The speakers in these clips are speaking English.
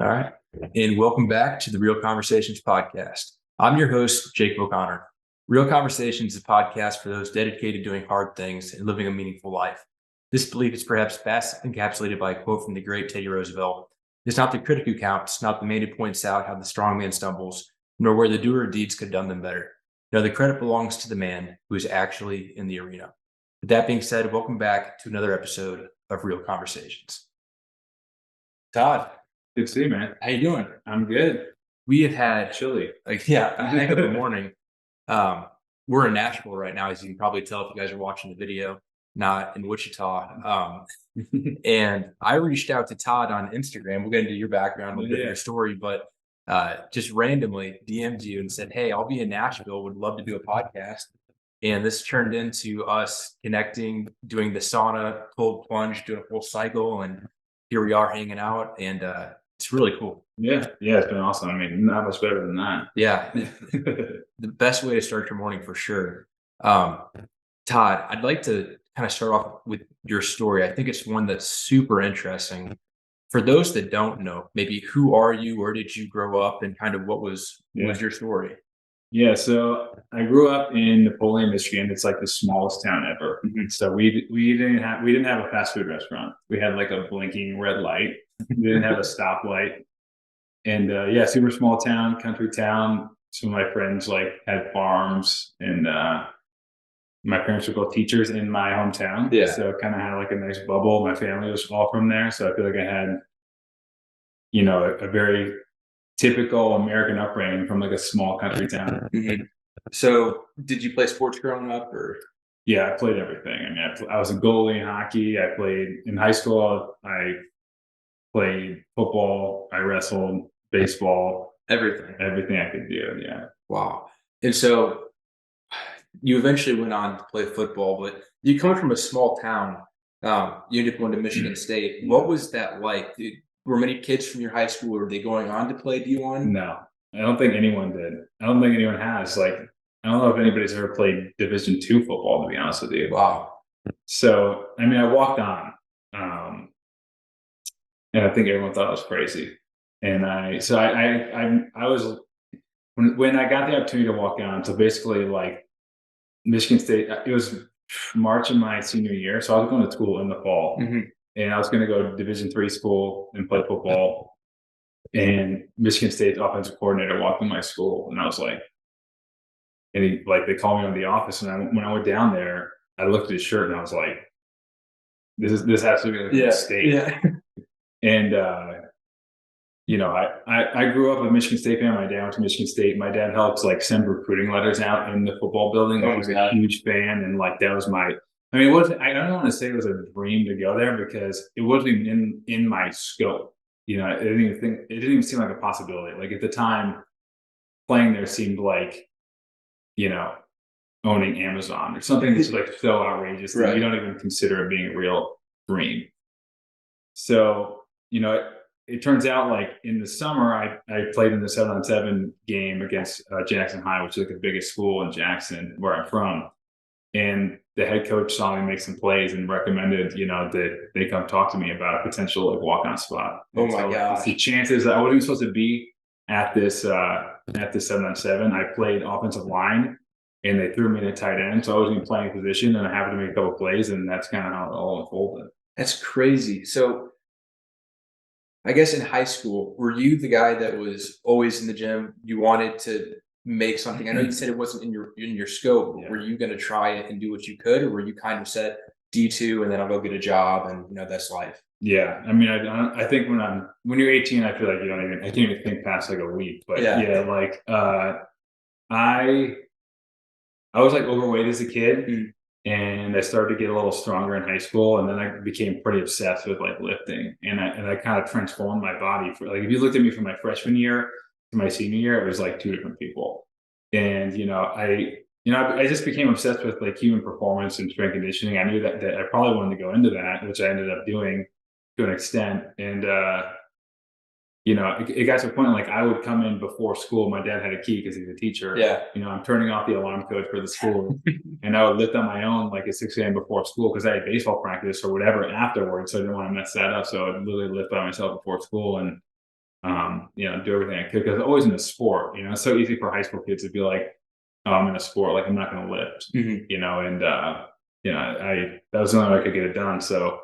All right. And welcome back to the Real Conversations podcast. I'm your host, Jake O'Connor. Real Conversations is a podcast for those dedicated to doing hard things and living a meaningful life. This belief is perhaps best encapsulated by a quote from the great Teddy Roosevelt. It's not the critic who counts, not the man who points out how the strong man stumbles, nor where the doer of deeds could have done them better. No, the credit belongs to the man who is actually in the arena. With that being said, welcome back to another episode of Real Conversations. Todd, Good to see you, man. how you doing? I'm good. We have had Chilly. a heck of a morning. We're in Nashville right now, as you can probably tell if you guys are watching the video, not in Wichita. And I reached out to Todd on Instagram. We'll get into your background, a little bit of your story, but just randomly DM'd you and said, "Hey, I'll be in Nashville. Would love to do a podcast." And this turned into us connecting, doing the sauna, cold plunge, doing a full cycle, and here we are hanging out, and it's really cool. Yeah, it's been awesome. I mean, not much better than that. Yeah, the best way to start your morning for sure. Todd, I'd like to kind of start off with your story. I think it's one that's super interesting. For those that don't know, maybe who are you, where did you grow up, and kind of what was your story? Yeah, so I grew up in Napoleon, Michigan. It's like the smallest town ever. So we didn't have a fast food restaurant. We had like a blinking red light. We didn't have a stoplight. And super small town, country town. Some of my friends like had farms, and my parents were both teachers in my hometown. Yeah. So kind of had like a nice bubble. My family was all from there. So I feel like I had, a very typical American upbringing from like a small country town. So did you play sports growing up, or? Yeah, I played everything. I mean, I was a goalie in hockey. I played in high school. I played football. I wrestled, baseball, Everything I could do. Yeah. Wow. And so you eventually went on to play football, but you come from a small town. You ended up going to Michigan State. What was that like? Were many kids from your high school, were they going on to play D1? No, I don't think anyone did. I don't think anyone has. Like, I don't know if anybody's ever played Division II football, to be honest with you. Wow. So, I mean, I walked on, and I think everyone thought I was crazy. And I was, when I got the opportunity to walk on, so basically like Michigan State, it was March of my senior year. So I was going to school in the fall, and I was going to go to Division III school and play football. And Michigan State's offensive coordinator walked in my school, and I was like, they called me into the office, and when I went down there, I looked at his shirt and I was like, this has to be like a mistake. Yeah. And I grew up a Michigan State fan. My dad went to Michigan State. My dad helped like send recruiting letters out in the football building. I was a huge fan, and like that was my. I mean, I don't want to say it was a dream to go there because it wasn't even in my scope. It didn't even seem like a possibility. Like at the time, playing there seemed like, owning Amazon or something that's like so outrageous that you don't even consider it being a real dream. So, it turns out like in the summer, I played in the 7-on-7 game against Jackson High, which is like the biggest school in Jackson, where I'm from. And the head coach saw me make some plays and recommended, that they come talk to me about a potential like walk-on spot. Oh my gosh. The chances that I wasn't even supposed to be at this 7-on-7, I played offensive line, and they threw me in a tight end. So I wasn't even playing a position, and I happened to make a couple plays, and that's kind of how it all unfolded. That's crazy. So I guess in high school, were you the guy that was always in the gym? You wanted to make something. I know you said it wasn't in your scope. Yeah. Were you going to try it and do what you could, or were you kind of set D2 and then I'll go get a job and that's life? Yeah, I mean, I think when you're 18, I feel like I can't even think past like a week. But like I was like overweight as a kid, and I started to get a little stronger in high school, and then I became pretty obsessed with like lifting, and I kind of transformed my body. For like, if you looked at me from my freshman year to my senior year, it was like two different people. And I just became obsessed with like human performance and strength conditioning. I knew that I probably wanted to go into that, which I ended up doing to an extent. And it got to a point like I would come in before school. My dad had a key because he's a teacher. Yeah. I'm turning off the alarm code for the school, and I would lift on my own like at 6 a.m. before school because I had baseball practice or whatever afterwards. So I didn't want to mess that up. So I would literally lift by myself before school, and do everything I could, because always in a sport, it's so easy for high school kids to be like, oh, I'm in a sport, like I'm not going to lift, and that was the only way I could get it done. So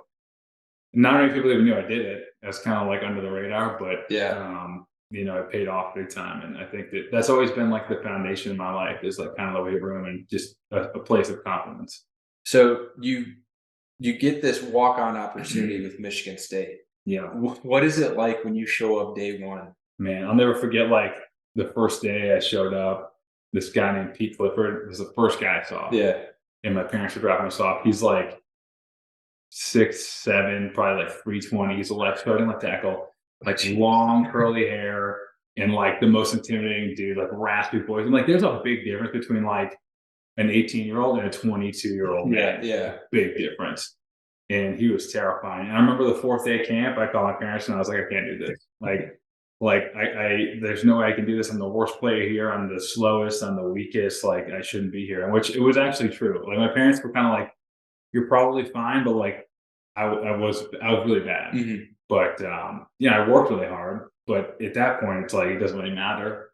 not many people even knew I did it. That's kind of like under the radar, but it paid off big time. And I think that's always been like the foundation of my life, is like kind of the weight room and just a place of confidence. So you get this walk-on opportunity with Michigan State. Yeah. What is it like when you show up day one? Man, I'll never forget, like, the first day I showed up, this guy named Pete Clifford was the first guy I saw. Yeah. And my parents were dropping us off. He's like 6'7", probably like 320. He's a left starting left tackle, like long curly hair, and like the most intimidating dude, like raspy voice. And like, there's a big difference between like an 18-year-old and a 22-year-old man. Yeah. Big difference. And he was terrifying. And I remember the fourth day of camp, I called my parents and I was like, I can't do this. I there's no way I can do this. I'm the worst player here. I'm the slowest. I'm the weakest. Like, I shouldn't be here. And which it was actually true. Like, my parents were kind of like, you're probably fine, but like, I was really bad. But I worked really hard. But at that point, it's like, it doesn't really matter.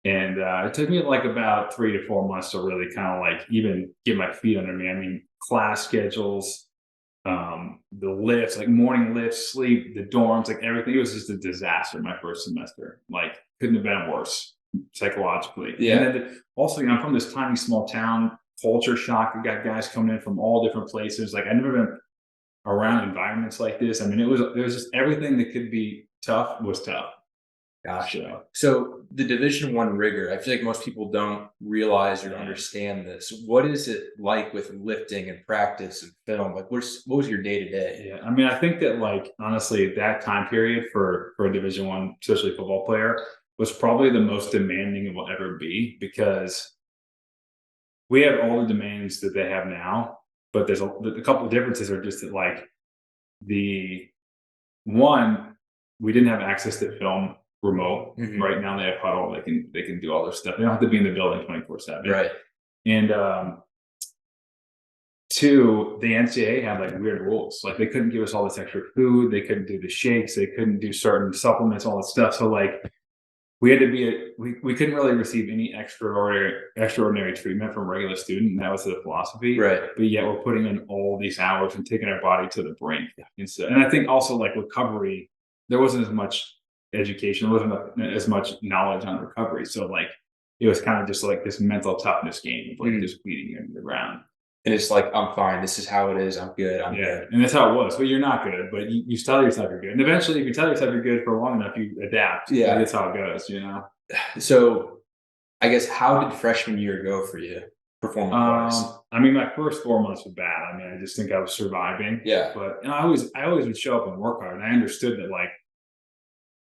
And it took me like about 3 to 4 months to really kind of like even get my feet under me. I mean, class schedules, the lifts, like morning lifts, sleep, the dorms, like everything. It was just a disaster my first semester. Like, couldn't have been worse psychologically. Yeah. And then also, I'm from this tiny small town, culture shock. We got guys coming in from all different places. Like, I've never been around environments like this. I mean, it was just everything that could be tough was tough. Gotcha. So the Division I rigor, I feel like most people don't realize or understand this. What is it like with lifting and practice and film? Like, what was your day to day? Yeah, I mean, I think that, like, honestly, that time period for a Division I, especially football player, was probably the most demanding it will ever be, because we have all the demands that they have now, but there's a couple of differences are just that, like, the one, we didn't have access to film remote. Right now they have huddle. They can do all their stuff. They don't have to be in the building 24/7. Right. And two, the NCAA had like weird rules. Like, they couldn't give us all this extra food. They couldn't do the shakes. They couldn't do certain supplements, all that stuff. So like, we had to be we couldn't really receive any extraordinary treatment from regular student. And that was the philosophy. Right. But yet we're putting in all these hours and taking our body to the brink. And I think also, like, recovery, there wasn't as much education, there wasn't as much knowledge on recovery. So like, it was kind of just like this mental toughness game of like just beating you into the ground. And it's like, I'm fine. This is how it is. I'm good. I'm good. And that's how it was. But you're not good. But you tell yourself you're good. And eventually, if you tell yourself you're good for long enough, you adapt. Yeah. That's how it goes, So I guess, how did freshman year go for you, performance-wise? I mean, my first 4 months were bad. I mean, I just think I was surviving. Yeah. But I always would show up and work hard. And I understood that, like,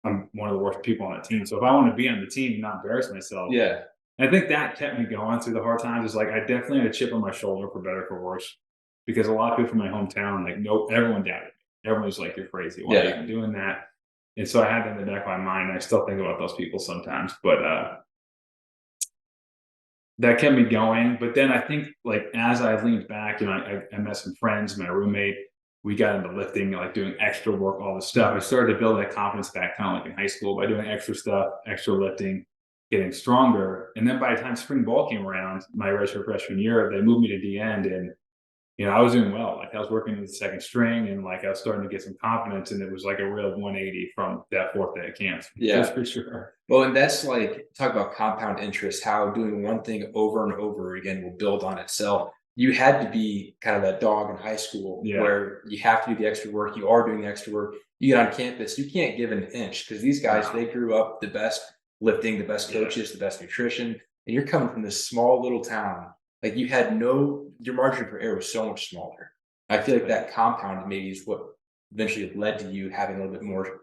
I'm one of the worst people on the team. So if I want to be on the team and not embarrass myself. Yeah. I think that kept me going through the hard times. Is like, I definitely had a chip on my shoulder, for better or for worse, because a lot of people from my hometown, like, everyone doubted me. Everyone was like, you're crazy. Why are you even doing that? And so I had that in the back of my mind. I still think about those people sometimes, but that kept me going. But then I think, like, as I leaned back, I met some friends, my roommate, we got into lifting, like doing extra work, all this stuff. I started to build that confidence back, kind of like in high school, by doing extra stuff, extra lifting, getting stronger. And then by the time spring ball came around, my redshirt freshman year, they moved me to D end, and I was doing well. Like, I was working with the second string, and like, I was starting to get some confidence, and it was like a real 180 from that fourth day of camp. Yeah, that's for sure. Well, and that's like, talk about compound interest, how doing one thing over and over again will build on itself. You had to be kind of that dog in high school where you have to do the extra work. You are doing the extra work. You get on campus, you can't give an inch, because these guys, they grew up the best lifting, the best coaches, the best nutrition, and you're coming from this small little town. Like, you had your margin for error was so much smaller. I feel like that compound maybe is what eventually led to you having a little bit more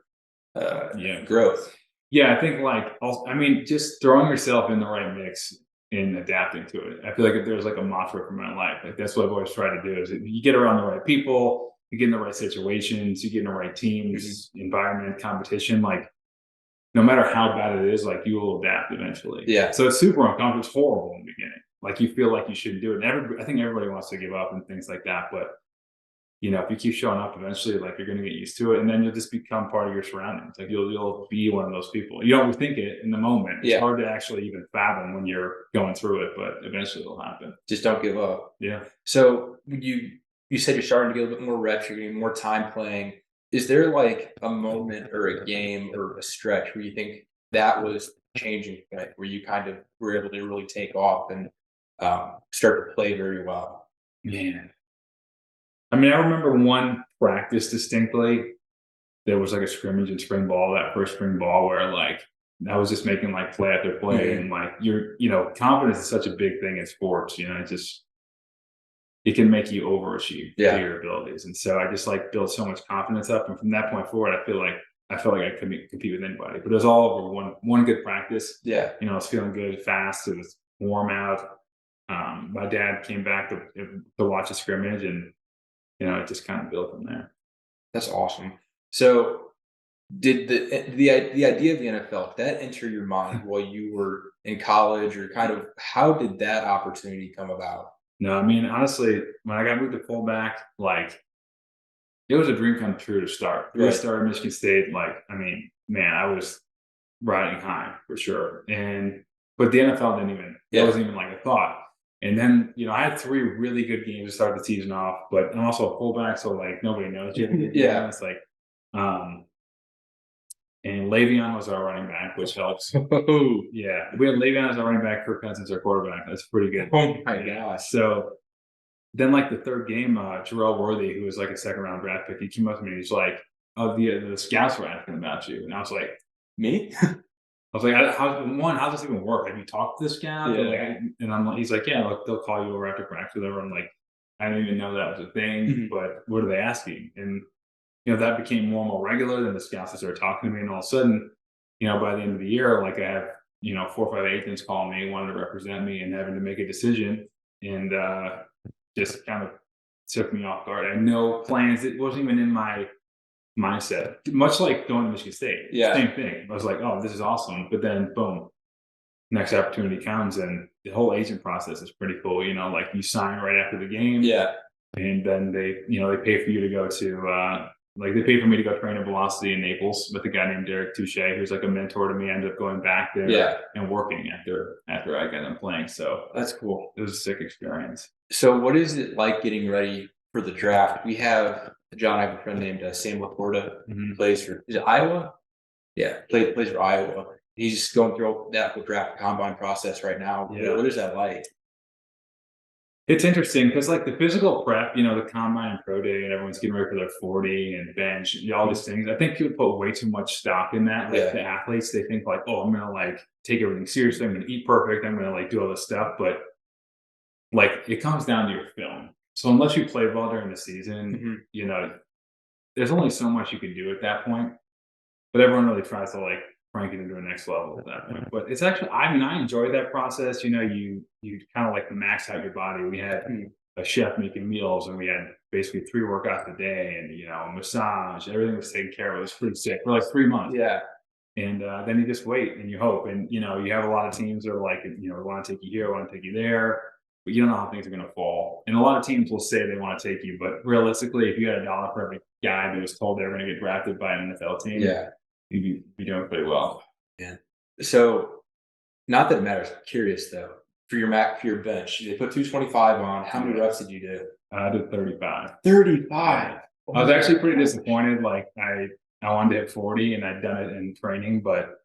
growth. Yeah, I think, like, also, I mean, just throwing yourself in the right mix and adapting to it. I feel like if there's like a mantra for my life, like, that's what I've always tried to do, is you get around the right people, you get in the right situations, you get in the right teams, environment, competition, like, no matter how bad it is, like, you will adapt eventually. Yeah. So it's super uncomfortable. It's horrible in the beginning. Like, you feel like you shouldn't do it. And I think everybody wants to give up and things like that. But if you keep showing up, eventually, like, you're going to get used to it, and then you'll just become part of your surroundings. Like, you'll be one of those people. You don't think it in the moment. It's hard to actually even fathom when you're going through it, but eventually it'll happen. Just don't give up. Yeah. So you said you're starting to get a little bit more reps, you're getting more time playing. Is there like a moment or a game or a stretch where you think that was a changing point, where you kind of were able to really take off and start to play very well? Man. I mean, I remember one practice distinctly. There was like a scrimmage in spring ball, that first spring ball, where like I was just making like play after play, and like confidence is such a big thing in sports. It can make you overachieve to your abilities, and so I just like built so much confidence up, and from that point forward, I felt like I could compete with anybody. But it was all over one good practice. Yeah, I was feeling good, fast. It was warm out. My dad came back to watch a scrimmage, and it just kind of built from there. that's awesome. So, did the idea of the NFL, did that enter your mind while you were in college, or kind of how did that opportunity come about? No, I mean, honestly, when I got moved to fullback, like, it was a dream come true to start. Right. I started at Michigan State, like, I mean, man, I was riding high for sure. But the NFL it wasn't even like a thought. And then, I had 3 really good games to start the season off, but I'm also a fullback, so like nobody knows you. Yeah. It's like, and Le'Veon was our running back, which helps. Oh, Yeah, we had Le'Veon as our running back, Kirk Cousins our quarterback. That's pretty good. oh my gosh. So then, like, the third game, Jarrell Worthy, who was like a second-round draft pick, he came up to me and he's like, "Oh, the scouts were asking about you," and I was like, Me? I was like, how does this even work? Have you talked to the scout?" Yeah. And I'm like, he's like, "Yeah, look, they'll call you over after practice, whatever." I'm like, I didn't even know that was a thing, but what are they asking? And that became more and more regular. Then the scouts started talking to me, and all of a sudden, by the end of the year, like, I have 4 or 5 agents calling me, wanting to represent me, and having to make a decision, and just kind of took me off guard. I had no plans. It wasn't even in my mindset. Much like going to Michigan State. Yeah. Same thing. I was like, "Oh, this is awesome." But then boom, next opportunity comes, and the whole agent process is pretty cool. Like, you sign right after the game. Yeah. And then they pay for you to go to they paid for me to go train at Velocity in Naples with a guy named Derek Touche, who's like a mentor to me. I ended up going back there and working after I got done playing. So That's cool. it was a sick experience. So, what is it like getting ready for the draft? We have John. I have a friend named Sam Laporta. Plays for Iowa. Yeah, plays for Iowa. He's going through that whole draft combine process right now. Yeah. What is that like? It's interesting because, like, the physical prep, the combine and pro day, and everyone's getting ready for their 40 and bench, all these things. I think people put way too much stock in that. Like, the athletes, they think like, "Oh, I'm gonna like take everything seriously. I'm gonna eat perfect. I'm gonna like do all this stuff." But like, it comes down to your film. So unless you play well during the season, there's only so much you can do at that point. But everyone really tries to like crank it into a next level at that point. But it's actually, I mean, I enjoyed that process. You kind of like max out your body. We had a chef making meals, and we had basically 3 workouts a day, and a massage. Everything was taken care of. It was pretty sick for like 3 months. Yeah. And then you just wait and you hope, and you have a lot of teams that are like, we want to take you here, want to take you there, but you don't know how things are going to fall. And a lot of teams will say they want to take you, but realistically, if you had $1 for every guy that was told they were going to get drafted by an NFL team, you'd be doing pretty well. Yeah. So, not that it matters. I'm curious though. For your bench, they put 225 on. How many reps did you do? I did 35. 35. I was actually pretty disappointed. Like, I wanted to hit 40, and I'd done it in training, but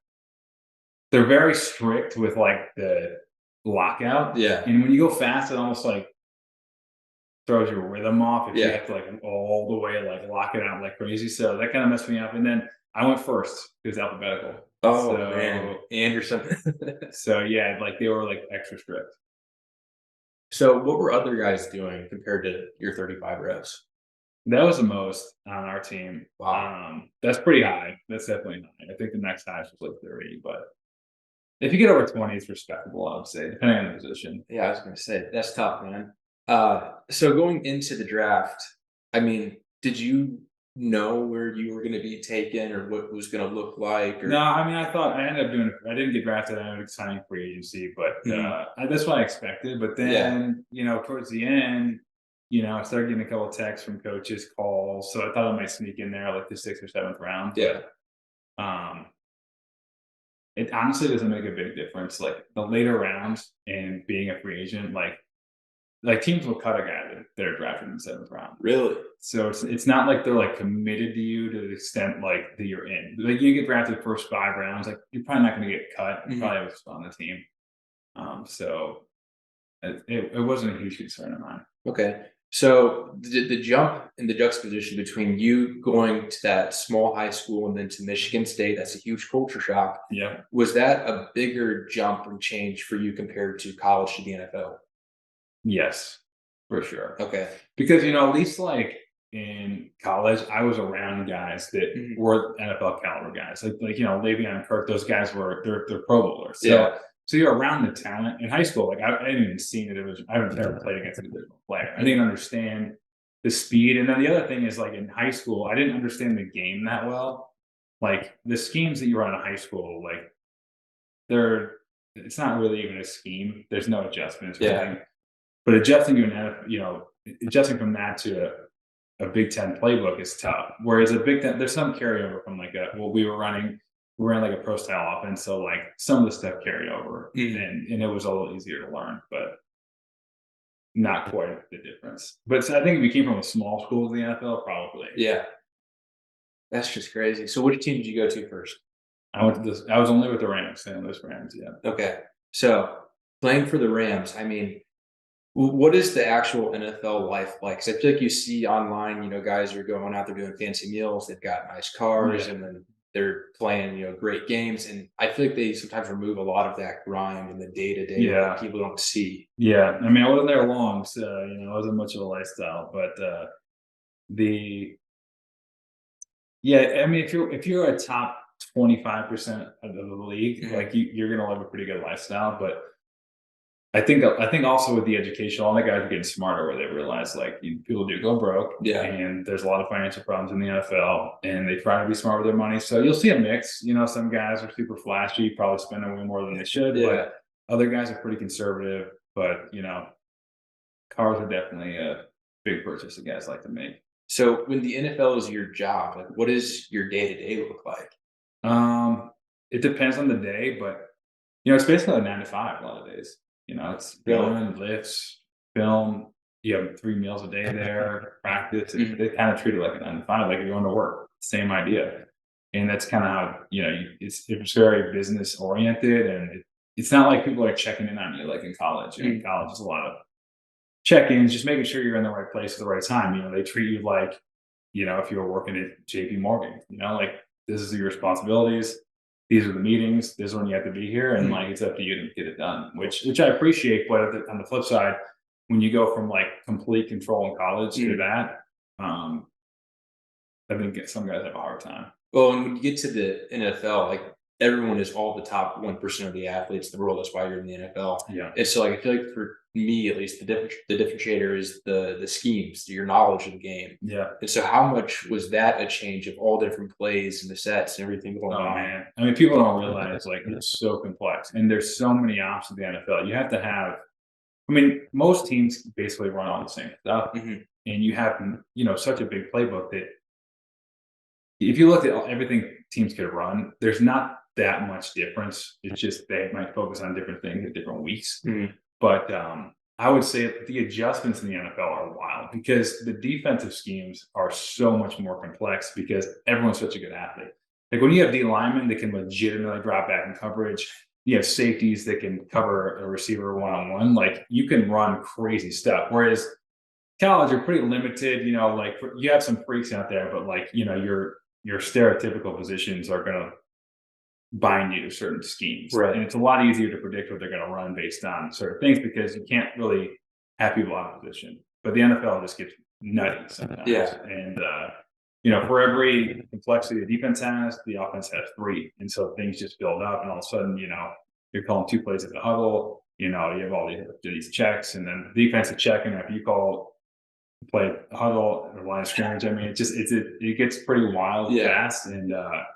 they're very strict with like the lockout. Yeah. And when you go fast, it almost like throws your rhythm off if you have to like all the way like lock it out like crazy. So that kind of messed me up. And then I went first. It was alphabetical. Oh, man. Anderson. So yeah, like they were like extra strict. So what were other guys doing compared to your 35 reps? That was the most on our team. Wow. That's pretty high. That's definitely high. I think the next highest was like 30, but if you get over 20, it's respectable, I would say, depending on the position. Yeah, I was going to say, that's tough, man. So going into the draft, I mean, did you know where you were going to be taken or what it was going to look like? Or? No, I mean, I ended up I didn't get drafted. I ended up signing free agency, but that's what I expected. But then, towards the end, I started getting a couple of texts from coaches, calls. So I thought I might sneak in there like the 6th or 7th round. Yeah. Um, it honestly doesn't make a big difference. Like the later rounds and being a free agent, like teams will cut a guy that are drafted in the 7th round. Really? So it's not like they're like committed to you to the extent like that you're in. Like you get drafted first 5 rounds, like you're probably not going to get cut. You probably have a spot on the team. So it wasn't a huge concern of mine. Okay. So the jump in the juxtaposition between you going to that small high school and then to Michigan State, that's a huge culture shock. Yeah. Was that a bigger jump and change for you compared to college to the NFL? Yes, for sure. Okay. Because, at least like in college, I was around guys that were NFL caliber guys. Like Le'Veon and Kirk, those guys they're Pro Bowlers. So you're around the talent. In high school, like I hadn't even seen it. I haven't ever played against a divisional player. I didn't understand the speed. And then the other thing is, like in high school, I didn't understand the game that well. Like the schemes that you run in high school, like it's not really even a scheme. There's no adjustments or anything. But adjusting adjusting from that to a Big Ten playbook is tough. Whereas a Big Ten, there's some carryover from what we were running. We ran like a pro style offense, so like some of the stuff carried over, and it was a little easier to learn, but not quite the difference. But I think if you came from a small school to the NFL, probably. Yeah, that's just crazy. So, which team did you go to first? I went to this. I was only with the Rams, St. Louis Rams. Yeah. Okay, so playing for the Rams, I mean, what is the actual NFL life like? Because I feel like you see online, guys are going out there doing fancy meals, they've got nice cars, and then they're playing, great games. And I feel like they sometimes remove a lot of that grind and the day-to-day that people don't see. Yeah. I mean, I wasn't there long, so, it wasn't much of a lifestyle, but, I mean, if you're a top 25% of the league, like you're going to live a pretty good lifestyle. But I think also with the education, all the guys are getting smarter where they realize like people do go broke, and there's a lot of financial problems in the NFL, and they try to be smart with their money. So you'll see a mix. Some guys are super flashy, probably spending way more than they should, but other guys are pretty conservative. But cars are definitely a big purchase that guys like to make. So when the NFL is your job, like what does your day-to-day look like? It depends on the day, but it's basically a 9 to 5 a lot of days. It's going, lifts, film. You have 3 meals a day there, practice. They kind of treat it like a 9 to 5, like you're going to work. Same idea. And that's kind of how, it's very business oriented, and it's not like people are checking in on you like in college. In college, is a lot of check-ins, just making sure you're in the right place at the right time. They treat you like, if you were working at JP Morgan, like this is your responsibilities. These are the meetings. This is when you have to be here, and like it's up to you to get it done, which I appreciate. But on the flip side, when you go from like complete control in college to that, I think some guys have a hard time. Well, and when you get to the NFL, like everyone is all the top 1% of the athletes in the world. That's why you're in the NFL. Yeah. And so, like, I feel like for me, at least, the differentiator is the schemes, your knowledge of the game. Yeah. And so, how much was that a change of all different plays and the sets and everything going on? Man, I mean, people don't realize like it's so complex, and there's so many options in the NFL. You have to have. I mean, most teams basically run all the same stuff, and you have such a big playbook that if you look at everything teams could run, there's not that much difference. It's just they might focus on different things at different weeks. But I would say the adjustments in the NFL are wild because the defensive schemes are so much more complex because everyone's such a good athlete. Like when you have D linemen that can legitimately drop back in coverage, you have safeties that can cover a receiver one-on-one, like you can run crazy stuff. Whereas college, you're pretty limited, like you have some freaks out there, but like, your stereotypical positions are going to bind you to certain schemes. Right. And it's a lot easier to predict what they're going to run based on certain things because you can't really have people out of position. But the NFL just gets nutty sometimes. Yeah. And, for every complexity the defense has, the offense has 3. And so things just build up, and all of a sudden, you're calling 2 plays at the huddle, you have all these checks, and then the defensive checking after you call play huddle or line of scrimmage. I mean, it gets pretty wild fast, and a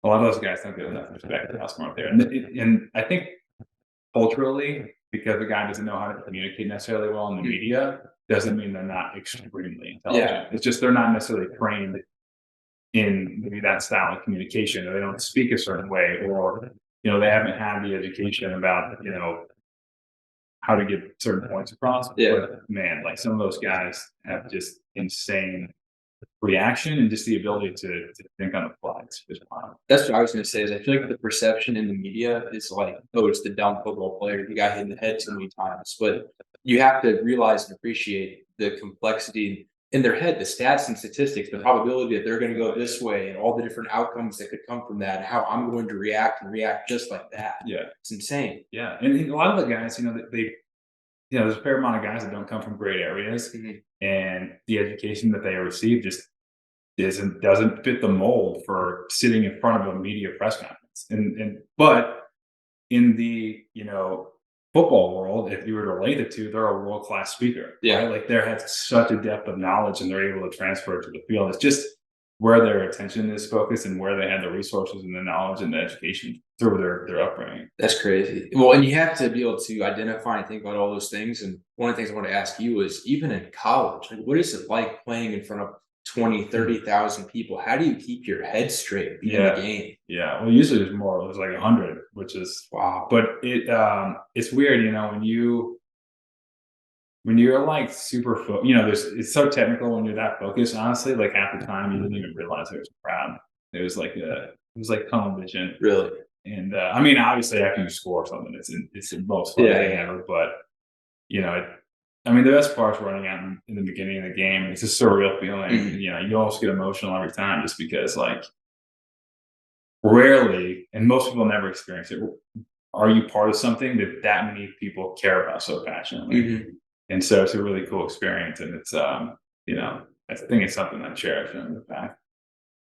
lot of those guys don't get enough respect for how smart they are. And I think culturally, because the guy doesn't know how to communicate necessarily well in the media, doesn't mean they're not extremely intelligent. It's just they're not necessarily trained in maybe that style of communication, or they don't speak a certain way, or they haven't had the education about how to get certain points across. But man, like some of those guys have just insane reaction and just the ability to think on the fly. It's wild. That's what I was going to say. Is I feel like the perception in the media is like, oh, it's the dumb football player. He got hit in the head too many times. But you have to realize and appreciate the complexity in their head, the stats and statistics, the probability that they're going to go this way, and all the different outcomes that could come from that, and how I'm going to react and react just like that. Yeah, it's insane. Yeah, and a lot of the guys, there's a fair amount of guys that don't come from great areas, and the education that they receive just doesn't fit the mold for sitting in front of a media press conference. But in the football world, if you were to relate the two, they're a world-class speaker. Yeah, right? Like they have such a depth of knowledge, and they're able to transfer it to the field. It's just where their attention is focused and where they have the resources and the knowledge and the education through their upbringing. That's crazy. Well, and you have to be able to identify and think about all those things. And one of the things I want to ask you is, even in college, like, what is it like playing in front of 20, 30,000 people? How do you keep your head straight in the game? Yeah. Well, usually there's more. It was like 100, which is wow. But it's weird, when you're like super it's so technical when you're that focused. Honestly, like half the time you didn't even realize there was a crowd. It was like tunnel vision. Really? And I mean, obviously, after you score something, it's the most fun thing ever. But the best part's running out in the beginning of the game. It's a surreal feeling. You almost get emotional every time, just because rarely, and most people never experience it, are you part of something that many people care about so passionately. And so it's a really cool experience, and it's I think it's something I cherish in the fact.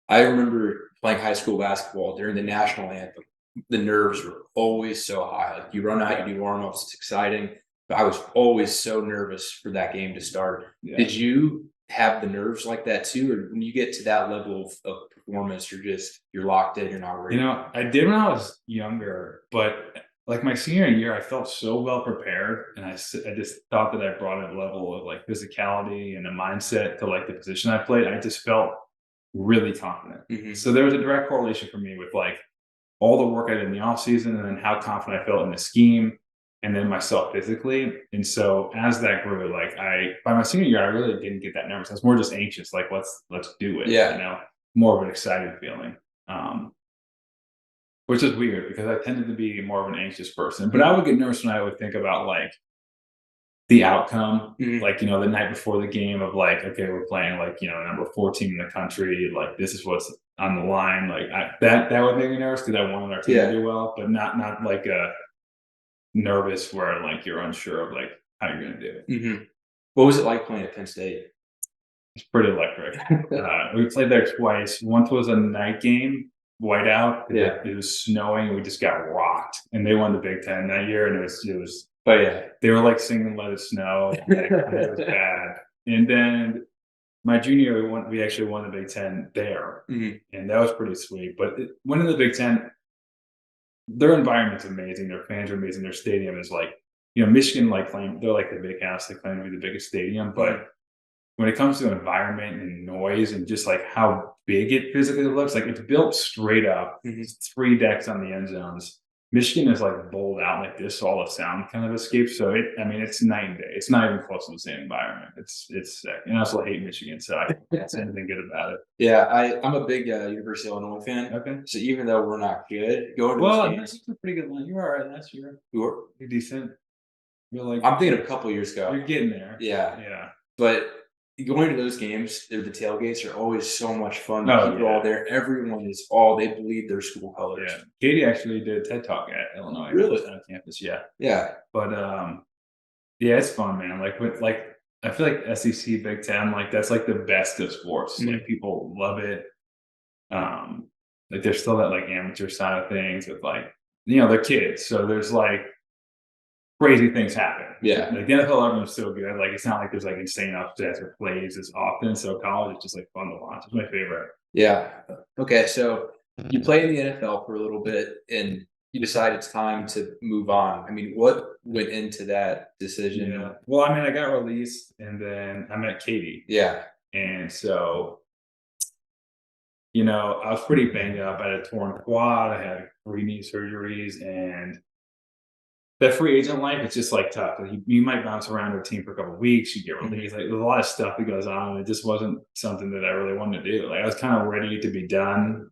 I remember playing high school basketball during the national anthem. The nerves were always so high. Like, you run out, you do warm-ups, it's exciting. But I was always so nervous for that game to start. Yeah. Did you have the nerves like that too? Or when you get to that level of performance, you're locked in, you're not worried? I did when I was younger, but like my senior year, I felt so well prepared, and I just thought that I brought a level of like physicality and a mindset to like the position I played. I just felt really confident. So there was a direct correlation for me with like all the work I did in the off season, and then how confident I felt in the scheme, and then myself physically. And so as that grew, like by my senior year, I really didn't get that nervous. I was more just anxious, like let's do it. Yeah. More of an excited feeling. Which is weird because I tended to be more of an anxious person. But I would get nervous when I would think about like the outcome, like, the night before the game of like, okay, we're playing like, number 14 in the country. Like, this is what's on the line. Like that would make me nervous because I wanted our team to do well, but not like a nervous where like you're unsure of like how you're going to do it. What was it like playing at Penn State? It's pretty electric. We played there twice. Once was a night game. Whiteout. It was snowing, and we just got rocked. And they won the Big Ten that year, and it was. Oh yeah, they were like singing "Let It Snow." It was bad. And then my junior year, we actually won the Big Ten there, and that was pretty sweet. But winning the Big Ten, their environment's amazing. Their fans are amazing. Their stadium is like, Michigan they're like the big house. They claim to be the biggest stadium, but when it comes to environment and noise and just like how big it physically looks, like it's built straight up. It's 3 decks on the end zones. Michigan is like bowled out like this, so all the sound kind of escapes. So it's night and day. It's not even close to the same environment. It's sick. And I also hate Michigan, so I can't say anything good about it. Yeah, I'm a big University of Illinois fan. Okay. So even though we're not good, going to those games, it's a pretty good line. You were all right last year. You're decent. I'm thinking of a couple years ago. You're getting there. Yeah. But going to those games, the tailgates are always so much fun. People all there. Everyone is they bleed their school colors. Yeah. Katie actually did a TED Talk at Illinois. Really? On campus. Yeah. Yeah. But it's fun, man. I feel like SEC Big Ten, like that's like the best of sports. Like people love it. Like there's still that like amateur side of things with like, they're kids. So there's like crazy things happen. Yeah. Like the NFL everyone's still good. Like it's not like there's like insane upsets or plays as often. So college is just like fun to watch. It's my favorite. Yeah. Okay. So you played in the NFL for a little bit, and you decide it's time to move on? I mean, what went into that decision? Yeah. Well, I mean, I got released and then I met Katie. Yeah. And so, you know, I was pretty banged up. I had a torn quad, I had 3 knee surgeries, and that free agent life, it's just like tough. Like, you might bounce around a team for a couple of weeks, you get released. Like there's a lot of stuff that goes on. And it just wasn't something that I really wanted to do. Like I was kind of ready to be done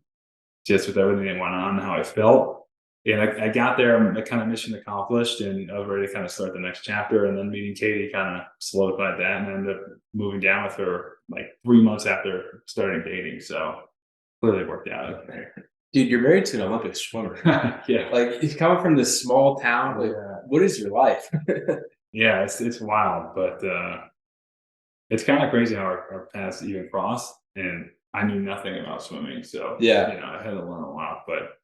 just with everything that went on, how I felt. And I got there, I kind of mission accomplished, and I was ready to kind of start the next chapter. And then meeting Katie kind of solidified that, and I ended up moving down with her like 3 months after starting dating. So clearly worked out. Okay. Dude, you're married to an Olympic swimmer. Yeah. Like he's coming from this small town. Like, what is your life? Yeah, it's wild, but it's kind of crazy how our paths even crossed. And I knew nothing about swimming, so Yeah. you know, I had to learn a lot. But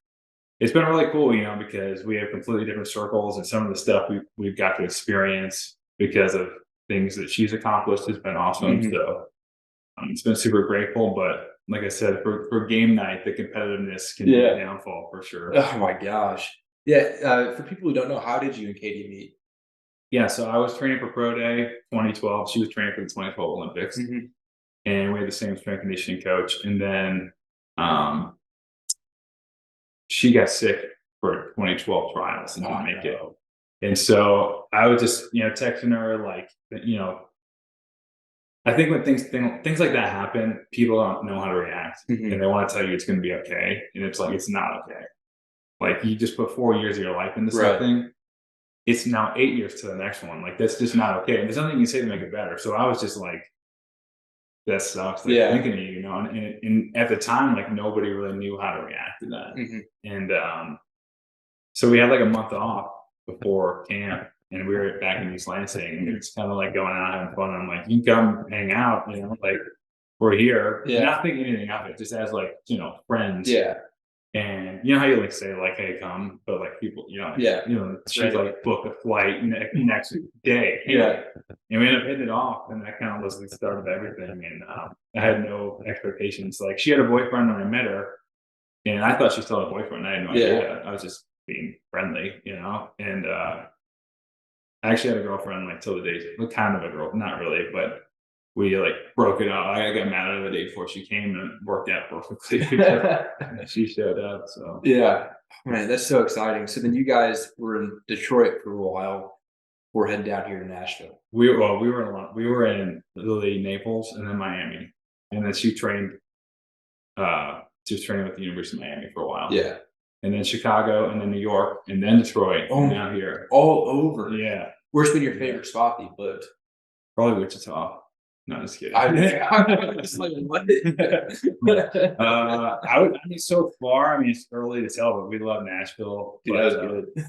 it's been really cool, you know, because we have completely different circles, and some of the stuff we've got to experience because of things that she's accomplished has been awesome. So it's been super grateful. But like I said, for game night, the competitiveness can be a downfall for sure. Oh my gosh. Yeah. For people who don't know, how did you and Katie meet? Yeah, so I was training for Pro Day 2012. She was training for the 2012 Olympics, and we had the same strength conditioning coach. And then she got sick for 2012 trials and didn't make it. And so I was just, you know, texting her like, you know, I think when things like that happen, people don't know how to react, and they want to tell you it's going to be okay, and it's like it's not okay. Like you just put 4 years of your life into something. It's now 8 years to the next one. Like that's just not okay. And there's nothing you can say to make it better. So I was just like, that sucks. Like thinking of you know, and at the time, like nobody really knew how to react to that. And so we had like a month off before camp, and we were back in East Lansing, and it's kind of like going out having fun. I'm like, you can come hang out, you know, like we're here. Not thinking anything of it, just as like, you know, friends. And you know how you like say like, hey, come, but like people, you know, you know, she's like booked a flight next day. And we ended up hitting it off, and that kind of was the start of everything. And I had no expectations. Like she had a boyfriend when I met her, and I thought she still had a boyfriend. I had no idea. I was just being friendly, you know. And I actually had a girlfriend like till the day, kind of a girl, not really, but we like broke it up. I got mad at her the day before she came, and it worked out perfectly. She showed up. So man, that's so exciting. So then you guys were in Detroit for a while. We're heading down here to Nashville. We were in Lily, Naples, and then Miami, and then she trained. She was training with the University of Miami for a while. And then Chicago, and then New York, and then Detroit, and now here. All over. Where's been your favorite spot that you've lived? Probably Wichita. No, just kidding. I was like, what? I mean, so far, I mean, it's early to tell, but we love Nashville. Dude, that was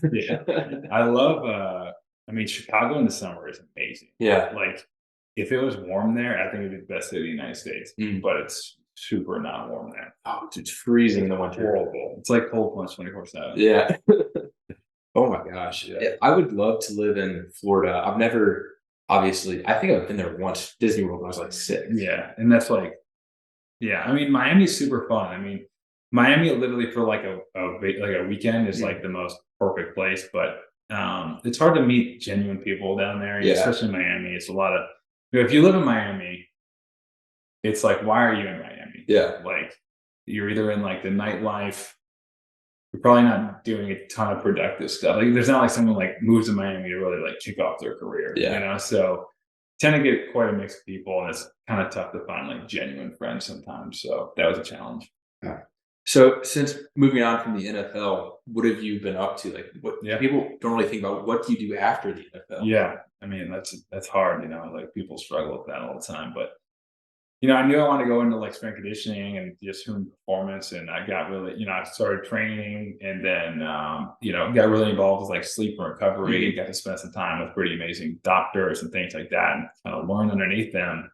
good. I love, I mean, Chicago in the summer is amazing. Like, if it was warm there, I think it'd be the best city in the United States. But it's super not warm there. Oh, it's freezing in the winter. Horrible. It's like cold plunge 24/7. Oh my gosh. I would love to live in Florida. I've never. Obviously, I think I've been there once, Disney World, when I was like 6. And that's like, I mean, Miami's super fun. I mean, Miami literally for like a weekend is like the most perfect place, but it's hard to meet genuine people down there, especially in Miami. It's a lot of, you know, if you live in Miami, it's like, why are you in Miami? Like, you're either in like the nightlife. You're probably not doing a ton of productive stuff. Like, there's not like someone like moves to Miami to really like kick off their career. You know, so tend to get quite a mix of people, and it's kind of tough to find like genuine friends sometimes. So that was a challenge. So since moving on from the NFL, what have you been up to? Like, what people don't really think about, what do you do after the NFL? I mean, that's hard. You know, like people struggle with that all the time, but. You know, I knew I wanted to go into like strength conditioning and just human performance, and I got really, you know, I started training, and then, you know, got really involved with like sleep and recovery. Got to spend some time with pretty amazing doctors and things like that, and kind of learn underneath them.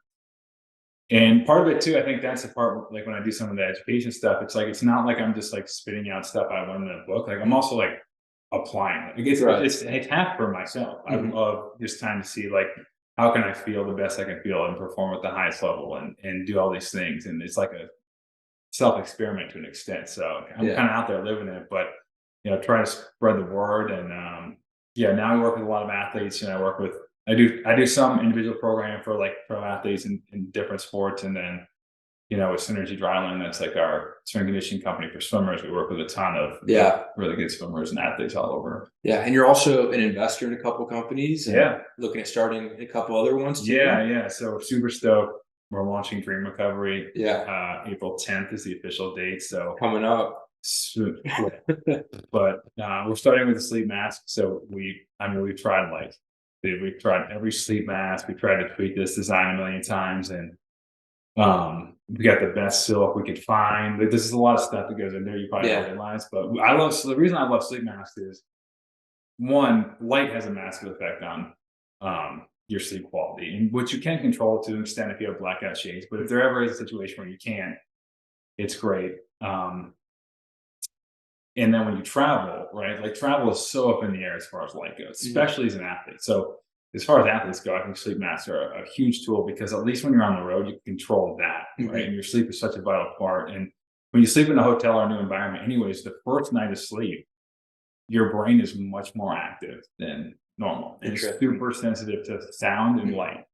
And part of it too, I think that's the part, like when I do some of the education stuff, it's like, it's not like I'm just like spitting out stuff I learned in a book. Like I'm also like applying it. It's half for myself. I love just time to see like, how can I feel the best I can feel and perform at the highest level and do all these things? And it's like a self-experiment to an extent. So I'm kind of out there living it, but try to spread the word. And now I work with a lot of athletes, and I do some individual programming for like pro athletes in different sports. And then, with Synergy Dryland, that's like our strength conditioning company for swimmers. We work with a ton of really good swimmers and athletes all over. Yeah. And you're also an investor in a couple companies. And looking at starting a couple other ones too. Yeah. So super stoked. We're launching Dream Recovery. Yeah. April 10th is the official date. So coming up. But we're starting with a sleep mask. So we've tried every sleep mask. We tried to tweak this design a million times, and we got the best silk we could find. But this is a lot of stuff that goes in there. You probably don't realize, but the reason I love sleep masks is, one, light has a massive effect on your sleep quality, and which you can control to an extent if you have blackout shades. But if there ever is a situation where you can't, it's great. And then when you travel, right? Like, travel is so up in the air as far as light goes, especially as an athlete. So as far as athletes go, I think sleep masks are a huge tool, because at least when you're on the road, you can control that, right? And your sleep is such a vital part. And when you sleep in a hotel or a new environment, anyways, the first night of sleep, your brain is much more active than normal. It's super sensitive to sound and light.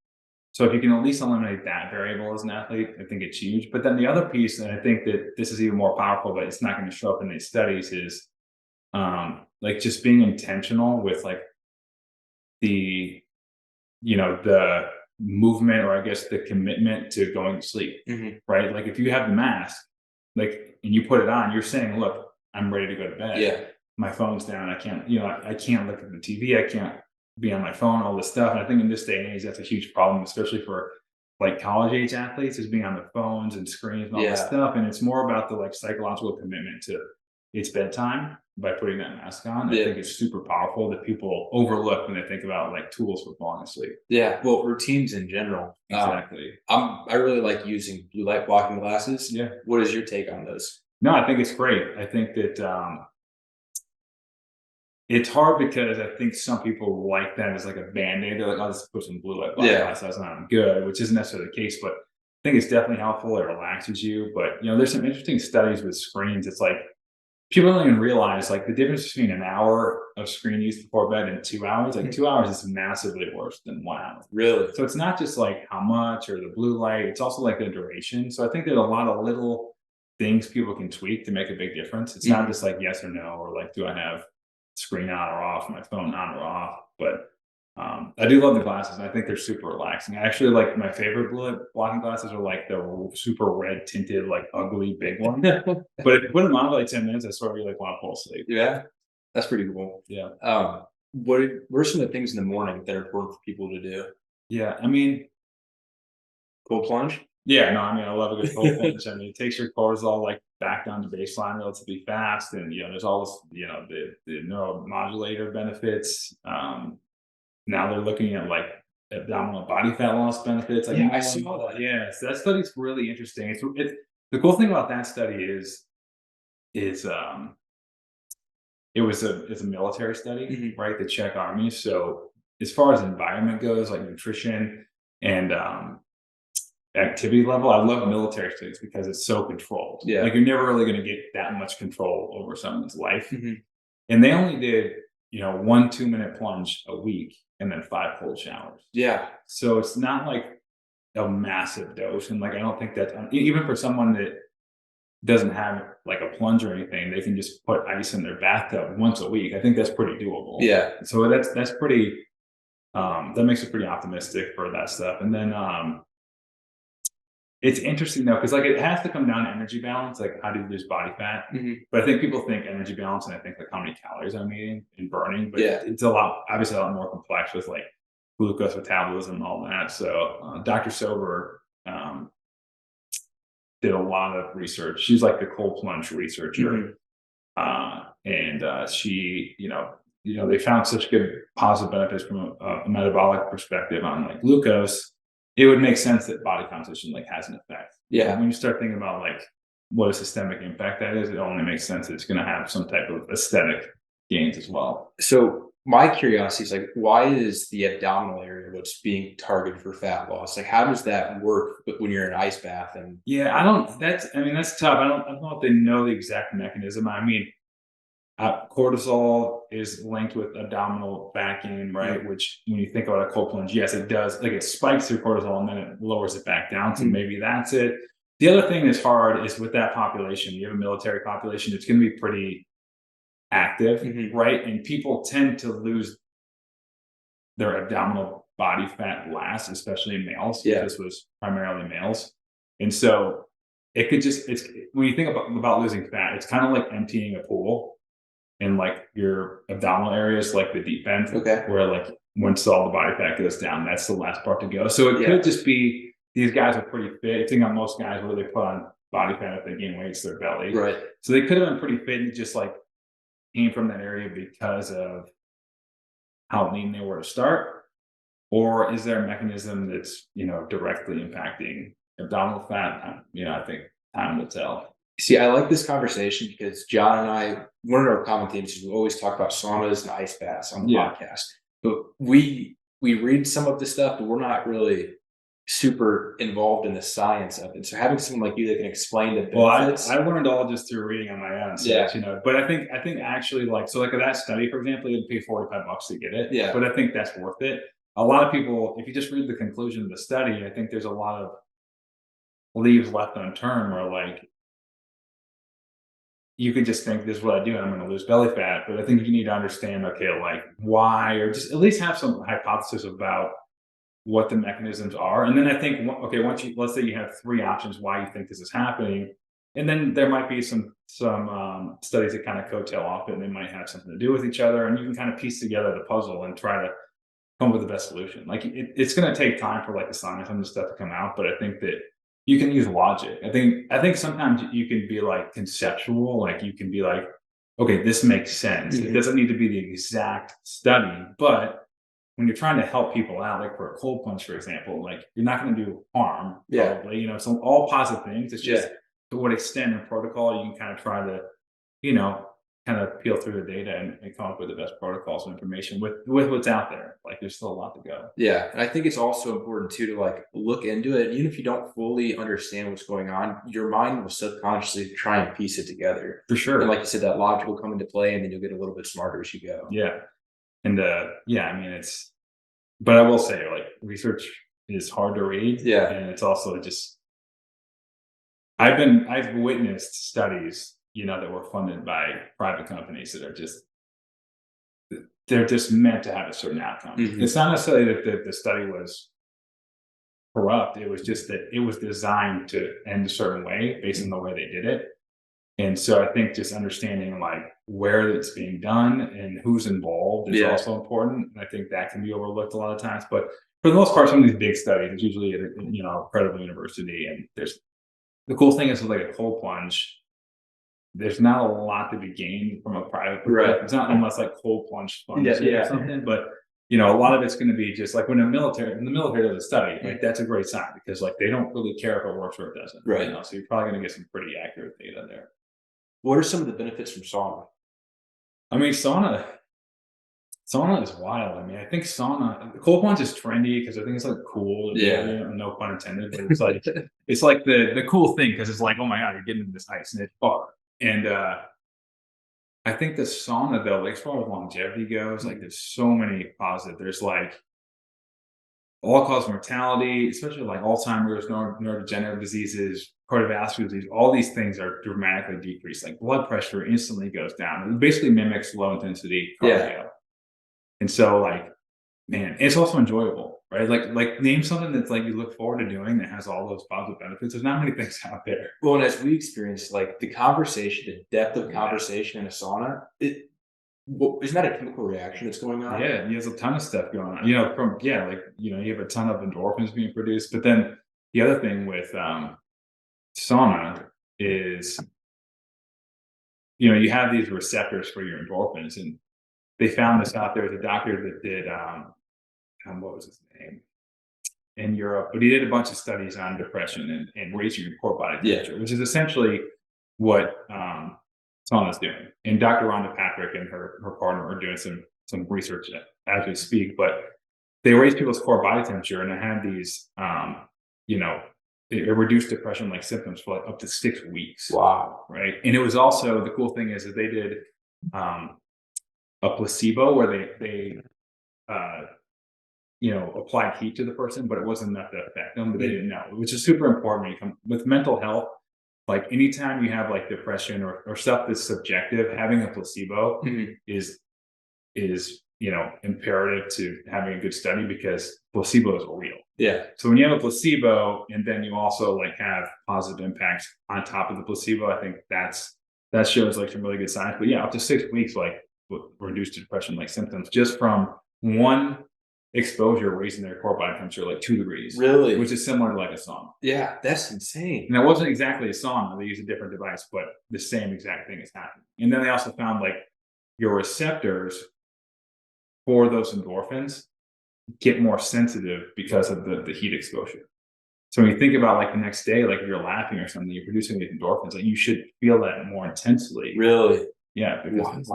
So if you can at least eliminate that variable as an athlete, I think it's huge. But then the other piece, and I think that this is even more powerful, but it's not going to show up in these studies, is like just being intentional with like the movement, or I guess the commitment to going to sleep, right? Like, if you have the mask, like, and you put it on, you're saying, look, I'm ready to go to bed. Yeah. My phone's down. I can't look at the TV. I can't be on my phone, all this stuff. And I think in this day and age, that's a huge problem, especially for like college age athletes, is being on the phones and screens and all this stuff. And it's more about the like psychological commitment to it's bedtime by putting that mask on. I think it's super powerful that people overlook when they think about like tools for falling asleep. Yeah. Well, routines in general. Exactly. I really like using blue light blocking glasses. Yeah. What is your take on those? No, I think it's great. I think that it's hard, because I think some people like that as like a band-aid. They're like, I'll just put some blue light glasses on, I'm good, which isn't necessarily the case. But I think it's definitely helpful. It relaxes you. But there's some interesting studies with screens. It's like, people don't even realize like the difference between an hour of screen use before bed and 2 hours. Like 2 hours is massively worse than 1 hour. Really? So it's not just like how much or the blue light, it's also like the duration. So I think there's a lot of little things people can tweak to make a big difference. It's not just like yes or no, or like, do I have screen on or off, my phone on or off? But I do love the glasses, and I think they're super relaxing. I actually like, my favorite blue light blocking glasses are like the super red tinted, like ugly big ones. But if you put them on for like 10 minutes, I swear you like want to fall asleep. Yeah, that's pretty cool. Yeah. What are some of the things in the morning that are important for people to do? Yeah, I mean, cold plunge. Yeah, no, I mean, I love a good cold plunge. I mean, it takes your cortisol like back down to baseline relatively fast, and there's all this, the neuromodulator benefits. Now they're looking at like abdominal body fat loss benefits. Like, I saw that. Yeah, so that study's really interesting. It's the cool thing about that study is it's a military study, right? The Czech army. So as far as environment goes, like nutrition and activity level, I love military studies because it's so controlled. Yeah. Like, you're never really going to get that much control over someone's life. And they only did 1 2-minute plunge a week, and then 5 cold showers. Yeah. So it's not like a massive dose. And like, I don't think that even for someone that doesn't have like a plunge or anything, they can just put ice in their bathtub once a week. I think that's pretty doable. Yeah. So that's pretty, that makes it pretty optimistic for that stuff. And then, it's interesting though, because like it has to come down to energy balance, like how do you lose body fat? But I think people think energy balance, and I think like how many calories I'm eating and burning, but it's obviously a lot more complex with like glucose metabolism and all that. So Dr. Sober did a lot of research. She's like the cold plunge researcher, and she, they found such good positive benefits from a metabolic perspective on like glucose. It would make sense that body composition like has an effect. Yeah. When you start thinking about like what a systemic impact that is, it only makes sense that it's going to have some type of aesthetic gains as well. So my curiosity is like, why is the abdominal area what's being targeted for fat loss? Like, how does that work when you're in an ice bath? And that's tough. I don't know if they know the exact mechanism. I mean, cortisol is linked with abdominal back gain, right? Mm-hmm. Which when you think about a cold plunge, yes, it does. Like it spikes your cortisol and then it lowers it back down. So maybe that's it. The other thing that's hard is with that population, you have a military population, it's going to be pretty active, right? And people tend to lose their abdominal body fat last, especially in males. Yeah. This was primarily males. And so it could just, it's when you think about losing fat, it's kind of like emptying a pool. And like your abdominal areas, like the deep end, where like once all the body fat goes down, that's the last part to go. So it could just be these guys are pretty fit. I think on most guys, where they put on body fat if they gain weight, it's their belly. Right. So they could have been pretty fit and just like came from that area because of how lean they were to start. Or is there a mechanism that's, directly impacting abdominal fat? I think time will tell. See, I like this conversation because John and I, one of our common themes is we always talk about saunas and ice baths on the podcast. But we read some of the stuff, but we're not really super involved in the science of it. So having someone like you that can explain the benefits. Well, I learned all just through reading on my own. So but I think actually like that study, for example, you'd pay $45 to get it. Yeah. But I think that's worth it. A lot of people, if you just read the conclusion of the study, I think there's a lot of leaves left unturned where like, you could just think this is what I do and I'm going to lose belly fat. But I think you need to understand, like why, or just at least have some hypothesis about what the mechanisms are. And then I think, let's say you have 3 options why you think this is happening. And then there might be some studies that kind of coattail off it and they might have something to do with each other. And you can kind of piece together the puzzle and try to come up with the best solution. Like it's going to take time for like the science and the stuff to come out. But I think that you can use logic. I think sometimes you can be like conceptual, like you can be like, okay, this makes sense. It doesn't need to be the exact study, but when you're trying to help people out, like for a cold plunge, for example, like you're not going to do harm, probably, so all positive things. It's just to what extent in protocol you can kind of try to, kind of peel through the data and come up with the best protocols and information with what's out there. Like there's still a lot to go. Yeah. And I think it's also important too, to like look into it. Even if you don't fully understand what's going on, your mind will subconsciously try and piece it together. For sure. And like you said, that logic will come into play and then you'll get a little bit smarter as you go. Yeah. And but I will say like research is hard to read. Yeah. And it's also just, I've witnessed studies that were funded by private companies that are they're just meant to have a certain outcome. It's not necessarily that the study was corrupt. It was just that it was designed to end a certain way based on the way they did it. And so I think just understanding like where it's being done and who's involved is also important. And I think that can be overlooked a lot of times. But for the most part, some of these big studies, it's usually at a credible university. And the cool thing is with like a cold plunge, there's not a lot to be gained from a private perspective. Right. It's not unless like cold plunge funds or something, but a lot of it's going to be just like when the military does a study, like that's a great sign because like they don't really care if it works or it doesn't. Right. So you're probably going to get some pretty accurate data there. What are some of the benefits from sauna? I mean, sauna is wild. I mean, I think the cold plunge is trendy because I think it's like cool. No pun intended, but it's like it's like the cool thing because it's like, oh my god, you're getting into this ice and it's far. And I think the sauna though, like as far as longevity goes, like there's so many positive. There's like all-cause mortality, especially like Alzheimer's, neurodegenerative diseases, cardiovascular disease. All these things are dramatically decreased. Like blood pressure instantly goes down. It basically mimics low-intensity cardio. Yeah. And so, like, man, it's also enjoyable, right? Like name something that's like you look forward to doing that has all those positive benefits. There's not many things out there. Well, and as we experienced, like the conversation, the depth of conversation in a sauna, isn't that a chemical reaction that's going on? Yeah, there's a ton of stuff going on. You have a ton of endorphins being produced. But then the other thing with sauna is, you have these receptors for your endorphins, and they found this out. There was a doctor that did what was his name in Europe, but he did a bunch of studies on depression and raising your core body temperature, which is essentially what Sauna's doing. And Dr. Rhonda Patrick and her partner are doing some research as we speak, but they raised people's core body temperature and they had these, it reduced depression like symptoms for like up to 6 weeks. Wow. Right. And it was also, the cool thing is that they did a placebo where they applied heat to the person, but it wasn't enough to affect them, but they didn't know, which is super important when you come with mental health. Like anytime you have like depression or stuff that's subjective, having a placebo is imperative to having a good study, because placebo is real. Yeah. So when you have a placebo and then you also like have positive impacts on top of the placebo, I think that shows like some really good signs. But yeah, up to 6 weeks, like reduced depression like symptoms just from one exposure raising their core body temperature like 2 degrees. Really? Which is similar to like a sauna. Yeah, that's insane. And it wasn't exactly a sauna. They used a different device, but the same exact thing is happening. And then they also found like your receptors for those endorphins get more sensitive because of the heat exposure. So when you think about like the next day, like if you're laughing or something, you're producing these endorphins, like you should feel that more intensely. Really? Yeah, because it's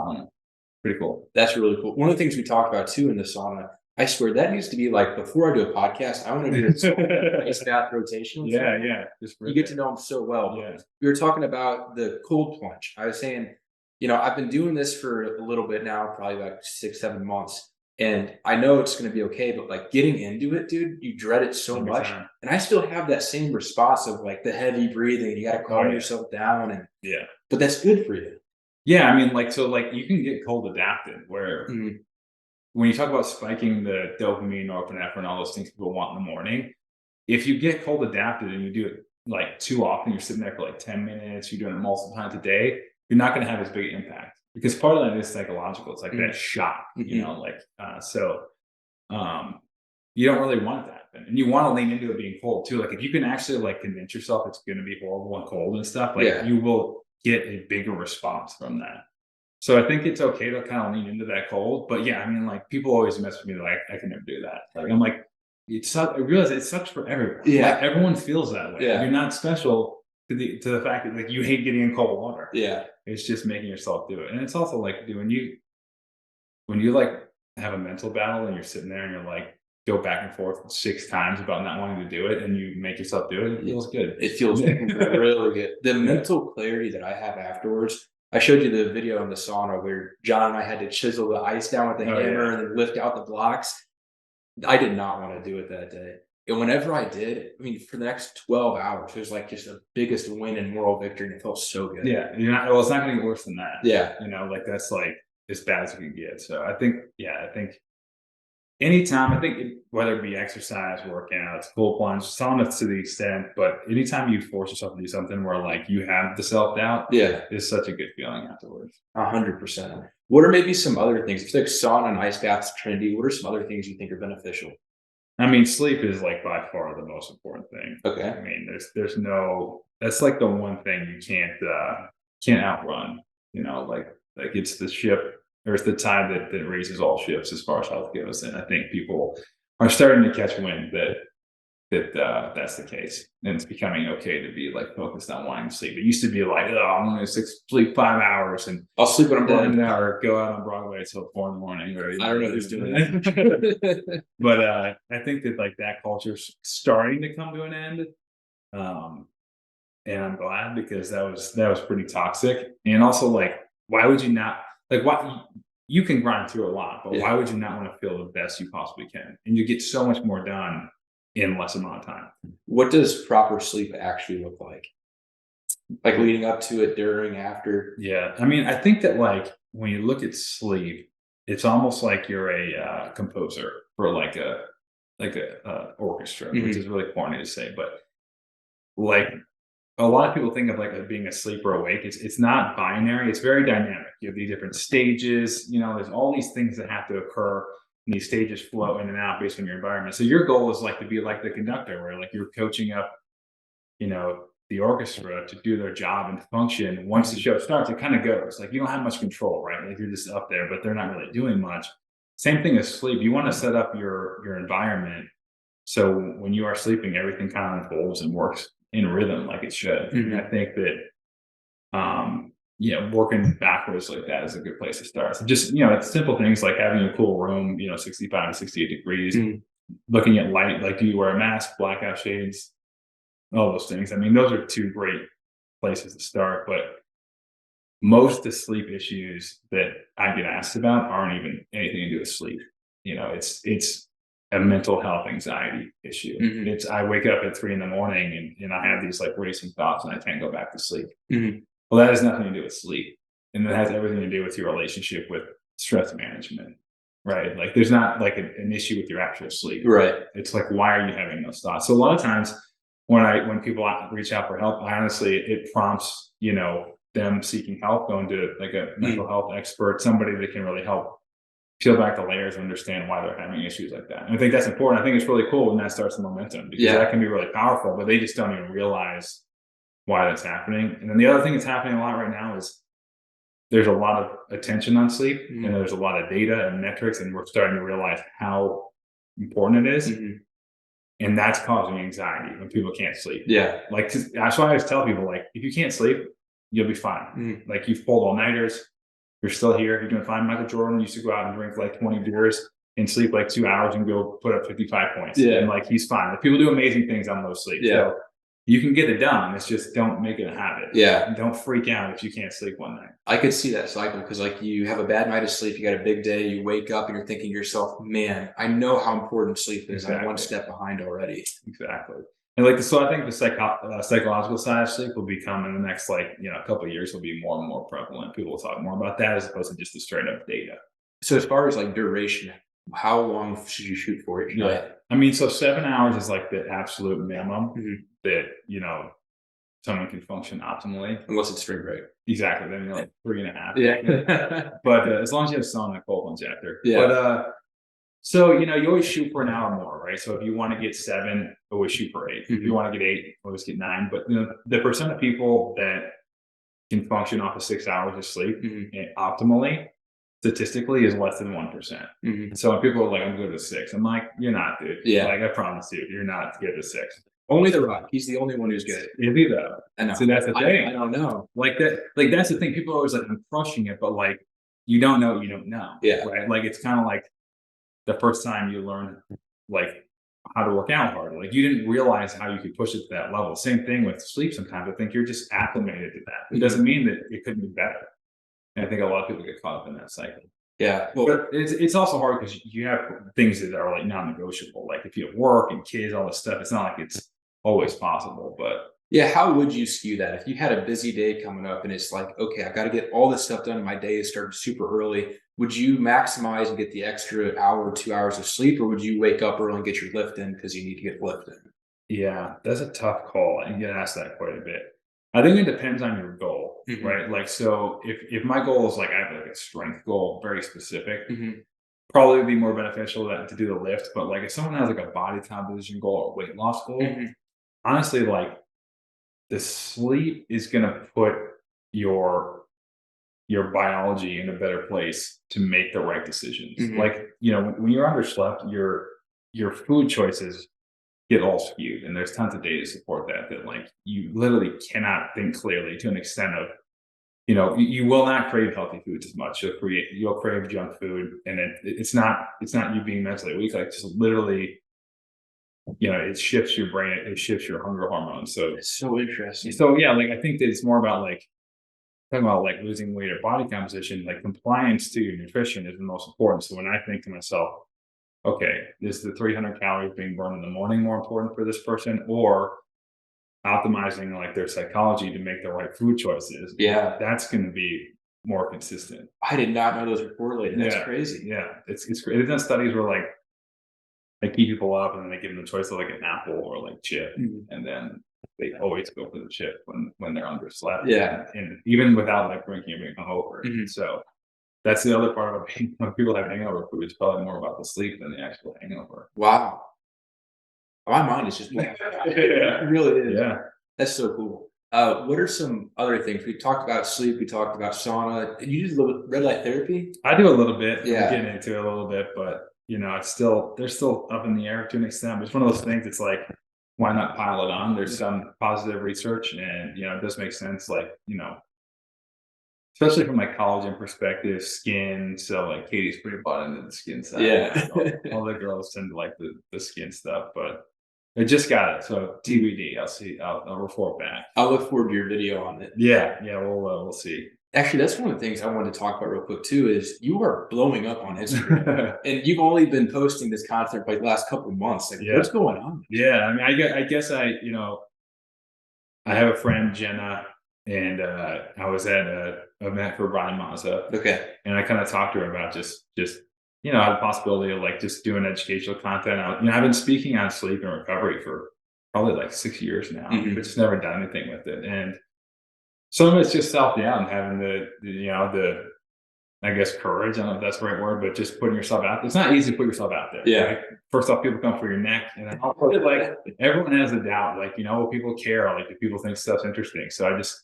pretty cool. That's really cool. One of the things we talked about too in the sauna, I swear that needs to be like before I do a podcast, I want to do a ice bath rotation. Yeah. You get to know them so well. Yeah. We were talking about the cold plunge. I was saying, I've been doing this for a little bit now, probably like 6-7 months. And I know it's going to be okay, but like getting into it, dude, you dread it so much. And I still have that same response of like the heavy breathing. You got to calm yourself down. And but that's good for you. Yeah. I mean, like, so like you can get cold adapted where when you talk about spiking the dopamine, norepinephrine, all those things people want in the morning, if you get cold adapted and you do it like too often, you're sitting there for like 10 minutes, you're doing it multiple times a day, you're not going to have as big an impact. Because part of that is psychological. It's like that shock, so you don't really want that. And you want to lean into it being cold too. Like if you can actually like convince yourself it's going to be horrible and cold and stuff, like you will get a bigger response from that. So I think it's okay to kind of lean into that cold. But yeah, I mean, like people always mess with me like, I can never do that. Like I'm like, I realize it sucks for everyone. Yeah. Like, everyone feels that way. Yeah. You're not special to the fact that like you hate getting in cold water. Yeah. It's just making yourself do it. And it's also like when you like have a mental battle and you're sitting there and you're like go back and forth 6 times about not wanting to do it and you make yourself do it, it feels good. It feels really good. The mental clarity that I have afterwards. I showed you the video in the sauna where John and I had to chisel the ice down with the hammer and then lift out the blocks. I did not want to do it that day. And whenever I did, I mean, for the next 12 hours, it was like just the biggest win and moral victory. And it felt so good. Yeah. It's not going to get worse than that. Yeah. Like that's like as bad as you can get. So I think anytime, whether it be exercise, working out, cold plunge, sauna to the extent, but anytime you force yourself to do something where like you have the self-doubt, it's such a good feeling afterwards. 100%. What are maybe some other things? If it's like sauna and ice baths, Trinity, what are some other things you think are beneficial? I mean, sleep is like by far the most important thing. Okay. I mean, that's like the one thing you can't outrun, like it's the ship, or it's the tide that raises all ships as far as health goes. And I think people are starting to catch wind that's the case. And it's becoming okay to be like focused on wanting to sleep. It used to be like, I'm going to sleep 5 hours and I'll sleep when I'm done, or go out on Broadway till 4 a.m. I don't know who's doing that. But I think that like that culture's starting to come to an end. And I'm glad, because that was pretty toxic. And also like, why would you not you can grind through a lot, but why would you not want to feel the best you possibly can? And you get so much more done in less amount of time. What does proper sleep actually look like? Like leading up to it, during, after? Yeah. I mean, I think that like when you look at sleep, it's almost like you're a composer for like a orchestra, which is really corny to say, but like a lot of people think of like being asleep or awake. It's not binary. It's very dynamic. You have these different stages, there's all these things that have to occur. And these stages flow in and out based on your environment. So your goal is like to be like the conductor, where like you're coaching up, the orchestra to do their job and function. Once the show starts, it kind of goes. Like you don't have much control, right? Like you're just up there, but they're not really doing much. Same thing as sleep. You want to set up your environment so when you are sleeping, everything kind of unfolds and works in rhythm like it should. And I think that working backwards like that is a good place to start. So just, it's simple things like having a cool room, 65 to 68 degrees, looking at light, like do you wear a mask, blackout shades, all those things. I mean, those are 2 great places to start. But most of the sleep issues that I get asked about aren't even anything to do with sleep. It's a mental health anxiety issue. I wake up at 3 a.m. and I have these like racing thoughts and I can't go back to sleep. Well, that has nothing to do with sleep. And that has everything to do with your relationship with stress management, right? Like there's not like an issue with your actual sleep. Right. It's like, why are you having those thoughts? So a lot of times when people reach out for help, it prompts, them seeking help, going to like a mental health expert, somebody that can really help peel back the layers and understand why they're having issues like that. And I think that's important. I think it's really cool when that starts the momentum, because that can be really powerful, but they just don't even realize why that's happening. And then the other thing that's happening a lot right now is there's a lot of attention on sleep and there's a lot of data and metrics, and we're starting to realize how important it is. And that's causing anxiety when people can't sleep. Yeah. Like, that's why I always tell people, like, if you can't sleep, you'll be fine. Like, you've pulled all-nighters, you're still here, you're doing fine. Michael Jordan used to go out and drink like 20 beers and sleep like 2 hours and go put up 55 points. Yeah. And like, he's fine. Like, people do amazing things on low sleep. Yeah. So you can get it done. It's just, don't make it a habit. Yeah. And don't freak out if you can't sleep one night. I could see that cycle, because like you have a bad night of sleep, you got a big day, you wake up and you're thinking to yourself, man, I know how important sleep is. I'm one step behind already. Exactly. And like, so I think the psychological side of sleep will become, in the next, like, couple of years, will be more and more prevalent. People will talk more about that as opposed to just the straight up data. So as far as like duration, how long should you shoot for each night? I mean, so 7 hours is like the absolute minimum that, someone can function optimally. Unless it's spring break. Exactly. Then you're like 3.5. Yeah. But as long as you have sauna, cold injector. Yeah. But so, you always shoot for an hour more, right? So if you want to get 7, always shoot for 8. If you want to get 8, always get 9. But the percent of people that can function off of 6 hours of sleep optimally, statistically, is less than 1%. So when people are like, I'm good to 6, I'm like, you're not, dude. Yeah. Like, I promise you, you're not good to 6. Only The Rock. He's the only one who's good. Is he though? I know. So that's the thing. I don't know. Like that. Like, that's the thing. People are always like, I'm crushing it, but like, you don't know. You don't know. Yeah. Right. Like, it's kind of like the first time you learn like how to work out hard. Like, you didn't realize how you could push it to that level. Same thing with sleep. Sometimes I think you're just acclimated to that. It doesn't mean that it couldn't be better. And I think a lot of people get caught up in that cycle. Yeah. Well, but it's also hard because you have things that are like non-negotiable. Like, if you have work and kids, all this stuff, it's not like it's always possible. But yeah, how would you skew that if you had a busy day coming up and it's like, okay, I've got to get all this stuff done, and my day is starting super early? Would you maximize and get the extra hour or 2 hours of sleep, or would you wake up early and get your lift in because you need to get lift in? Yeah, that's a tough call. I get asked that quite a bit. I think it depends on your goal, right? Like, so if my goal is like, I have like a strength goal, very specific, probably would be more beneficial to do the lift. But like, if someone has like a body composition goal or weight loss goal, honestly, like, the sleep is going to put your biology in a better place to make the right decisions. Like, when you're underslept, your food choices get all skewed, and there's tons of data to support that like, you literally cannot think clearly to an extent of, you will not crave healthy foods as much. You'll crave junk food, and it's not you being mentally weak. Like, just literally, it shifts your brain, it shifts your hunger hormones. So it's so interesting. So yeah, like, I think that it's more about like, talking about like losing weight or body composition, like compliance to your nutrition is the most important. So when I think to myself, okay, is the 300 calories being burned in the morning more important for this person, or optimizing like their psychology to make the right food choices? Yeah, that's going to be more consistent. I did not know those were correlated. That's crazy. Yeah, it's great. They've done studies where like they keep people up and then they give them the choice of like an apple or like chip, and then they always go for the chip when they're underslept. Yeah, and even without like drinking or being hungover. So that's the other part of it. When people have hangover food, it's probably more about the sleep than the actual hangover. Wow. My mind is just it really is. Yeah. That's so cool. What are some other things? We talked about sleep, we talked about sauna. Did you do a little red light therapy? I do a little bit. Yeah. I'm getting into it a little bit, but they're still up in the air to an extent. But it's one of those things, it's like, why not pile it on? There's some positive research, and it does make sense. Like, especially from like collagen perspective, skin. So like, Katie's pretty bought into the skin side. Yeah. all the girls tend to like the skin stuff, but I just got it. So TBD. I'll see. I'll report back. I'll look forward to your video on it. Yeah. We'll see. Actually, that's one of the things I wanted to talk about real quick too, is you are blowing up on Instagram and you've only been posting this content for like the last couple of months. Like, Yeah. what's going on? Yeah. I mean, I guess I have a friend, Jenna, and I was at a event for Brian Mazza, Okay. and I kind of talked to her about just the possibility of like just doing educational content. I've been speaking on sleep and recovery for probably like 6 years now, but just never done anything with it. And some of it's just self-doubt and having the I guess courage. I don't know if that's the right word, but just putting yourself out there. It's not easy to put yourself out there. Yeah. Right? First off, people come for your neck, and then also like everyone has a doubt. Like, will people care? Like, do people think stuff's interesting? So I just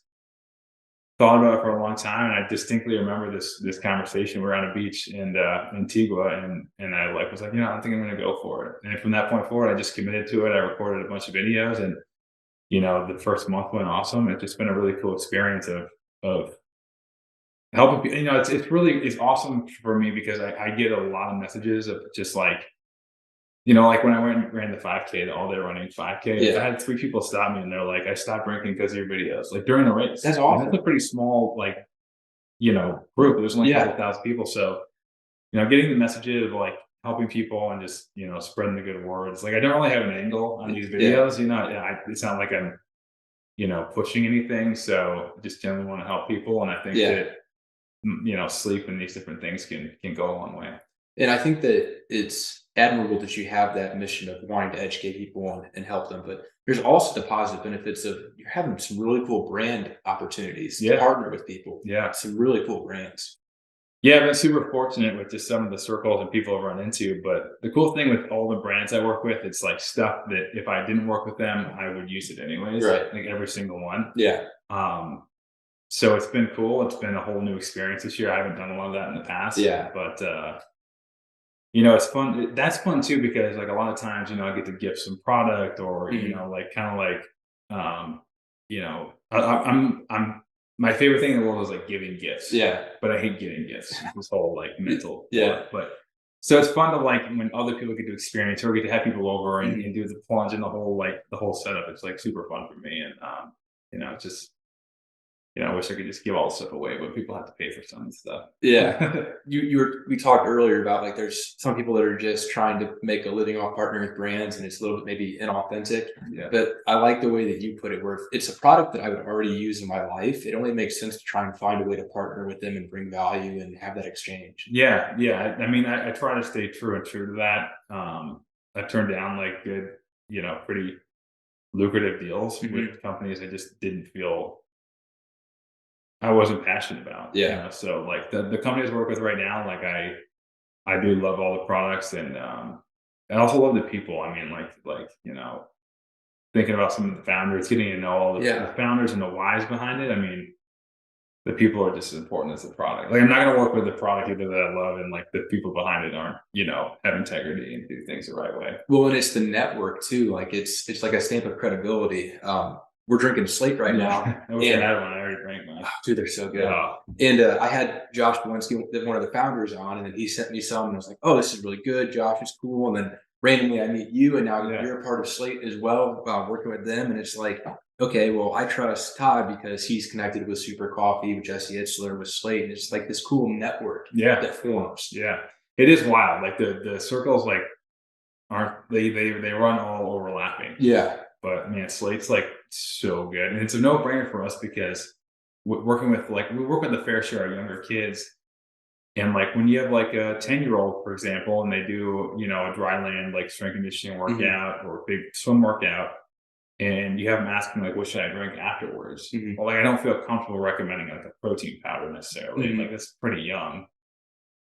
thought about it for a long time, and I distinctly remember this conversation. We were on a beach in Antigua, and I was like, I think I'm going to go for it. And from that point forward, I just committed to it. I recorded a bunch of videos, and the first month went awesome. It's just been a really cool experience of helping people. It's awesome for me because I get a lot of messages of just like, like when I ran the 5K, the all day running 5K, Yeah. I had 3 people stop me and they're like, I stopped drinking because of your videos, like during the race. That's awesome. That's a pretty small, group. There's only a couple thousand people. So, getting the messages of like helping people and just, spreading the good words. Like I don't really have an angle on these videos, it's not like I'm, pushing anything. So just generally want to help people. And I think that, sleep and these different things can go a long way. And I think that it's admirable that you have that mission of wanting to educate people and help them. But there's also the positive benefits of you're having some really cool brand opportunities to partner with people. Yeah. Some really cool brands. Yeah, I've been super fortunate with just some of the circles and people I've run into. But the cool thing with all the brands I work with, it's like stuff that if I didn't work with them, I would use it anyways. Right. Like every single one. Yeah. So it's been cool. It's been a whole new experience this year. I haven't done a lot of that in the past. Yeah. But it's fun. That's fun too, because like a lot of times, I get to gift some product or, I'm my favorite thing in the world is like giving gifts. Yeah. But I hate getting gifts. This whole like mental. Yeah. But so it's fun to like when other people get to experience or get to have people over and do the plunge and the whole setup. It's like super fun for me. And, it's just, I wish I could just give all the stuff away, but people have to pay for some of the stuff. Yeah. We talked earlier about like there's some people that are just trying to make a living off partnering with brands and it's a little bit maybe inauthentic. Yeah. But I like the way that you put it, where it's a product that I would already use in my life. It only makes sense to try and find a way to partner with them and bring value and have that exchange. Yeah. Yeah. I mean, I try to stay true to that. I've turned down like good, pretty lucrative deals with companies I just didn't feel I wasn't passionate about. Yeah. So like the companies I work with right now, like I do love all the products and I also love the people. I mean, thinking about some of the founders, getting to know all the founders and the whys behind it. I mean, the people are just as important as the product. Like I'm not gonna work with the product either that I love and like the people behind it aren't, have integrity and do things the right way. Well, and it's the network too. Like it's like a stamp of credibility. We're drinking Slate right now. I wish I had one. I already drank mine. Dude, they're so good. Yeah. And I had Josh Bowinski, one of the founders, on, and then he sent me some, and I was like, "Oh, this is really good. Josh is cool." And then randomly, I meet you, and now you're a part of Slate as well, working with them. And it's like, okay, well, I trust Todd because he's connected with Super Coffee, with Jesse Itzler, with Slate, and it's like this cool network that forms. Yeah, it is wild. Like the circles, like aren't they run all overlapping. Yeah. But man, Slate's like so good, and it's a no-brainer for us because we work with a fair share of younger kids, and like when you have like a 10-year-old, for example, and they do a dry land like strength conditioning workout or a big swim workout, and you have them asking like, what should I drink afterwards? Well, like I don't feel comfortable recommending like a protein powder necessarily. Like that's pretty young.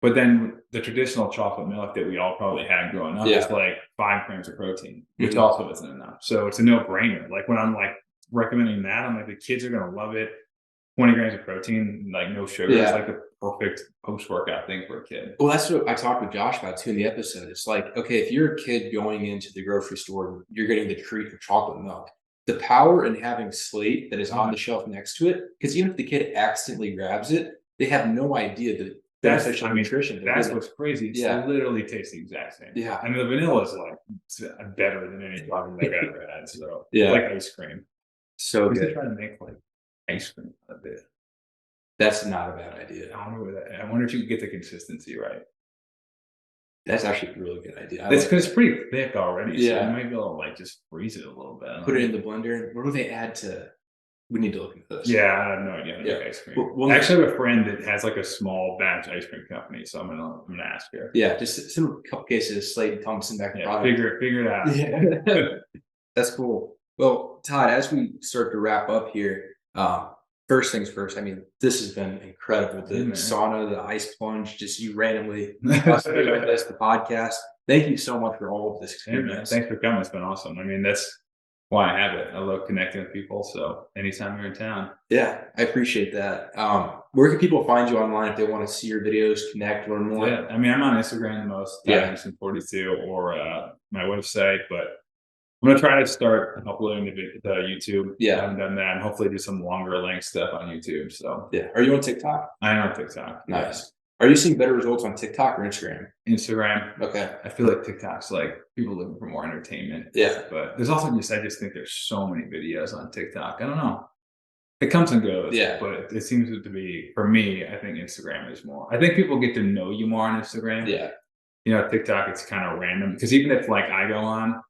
But then the traditional chocolate milk that we all probably had growing up is like 5 grams of protein, which also isn't enough. So it's a no-brainer. Like when I'm like recommending that, I'm like, the kids are gonna love it. 20 grams of protein, like no sugar. It's like the perfect post-workout thing for a kid. Well, that's what I talked with Josh about too in the episode. It's like, okay, if you're a kid going into the grocery store, you're getting the treat of chocolate milk. The power in having Slate that is on the shelf next to it, because even if the kid accidentally grabs it, they have no idea that beneficial nutrition. That's what's crazy. It literally tastes the exact same. Yeah. I mean, the vanilla is like better than any chocolate milk I've ever had. So yeah, like ice cream. So we good. should try to make like ice cream out of it. That's not a bad idea. I wonder if you could get the consistency right. That's actually a really good idea. It's because it's pretty thick already. So Yeah. you might be able to like just freeze it a little bit. Put it in the blender. What do they add to? We need to look into this. Yeah, I have no idea. How to make ice cream. Well, I actually have a friend that has like a small batch ice cream company, so I'm gonna ask her. Yeah, just send a couple cases of Slade and Thompson back. Yeah, figure it out. Yeah. That's cool. Well, Todd, as we start to wrap up here, first things first. I mean, this has been incredible. The sauna, the ice plunge, just you randomly the podcast. Thank you so much for all of this experience. Thanks for coming. It's been awesome. I mean, that's why I have it. I love connecting with people. So anytime you're in town. Yeah, I appreciate that. Where can people find you online if they want to see your videos, connect, learn more? Yeah, I mean, I'm on Instagram the most, Anderson42, or my website, but I'm gonna try to start uploading the YouTube. Yeah, I haven't done that, and hopefully do some longer length stuff on YouTube. So yeah, are you on TikTok? I am on TikTok. Nice. Yeah. Are you seeing better results on TikTok or Instagram? Instagram. Okay. I feel like TikTok's like people looking for more entertainment. Yeah. But there's also I just think there's so many videos on TikTok. I don't know. It comes and goes. Yeah. But it seems to be, for me, I think Instagram is more. I think people get to know you more on Instagram. Yeah. You know, TikTok, it's kind of random. Because even if like I go on,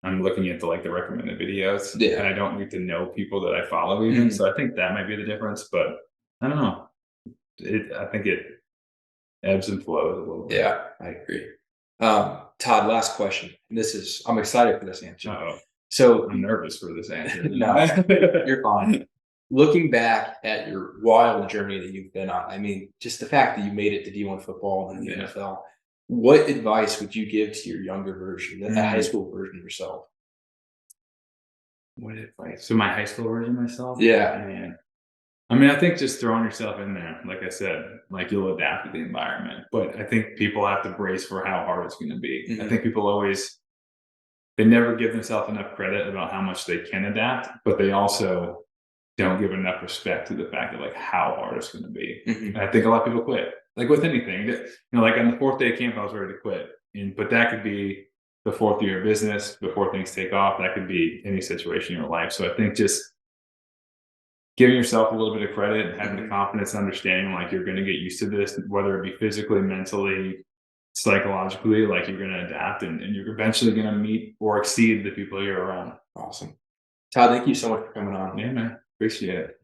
I'm looking at the recommended videos. Yeah. And I don't get to know people that I follow even. Mm-hmm. So I think that might be the difference. But I don't know. I think it ebbs and flows a little bit. Yeah, I agree. Todd, last question. I'm excited for this answer. Uh-oh. So I'm nervous for this answer. No, you're fine. Looking back at your wild journey that you've been on, I mean, just the fact that you made it to D1 football and the NFL, what advice would you give to your younger version, the high school version of yourself? What advice? So my high school version of myself? Yeah. Man. I mean, I think just throwing yourself in there, like I said, like you'll adapt to the environment. But I think people have to brace for how hard it's going to be. Mm-hmm. I think people they never give themselves enough credit about how much they can adapt, but they also don't give enough respect to the fact that like how hard it's going to be. Mm-hmm. And I think a lot of people quit, like with anything. Like on the 4th day of camp, I was ready to quit, but that could be the 4th year of business before things take off. That could be any situation in your life. So I think just giving yourself a little bit of credit and having the confidence and understanding like you're going to get used to this, whether it be physically, mentally, psychologically, like you're going to adapt and you're eventually going to meet or exceed the people you're around. Awesome. Todd, thank you so much for coming on. Yeah, man. Appreciate it.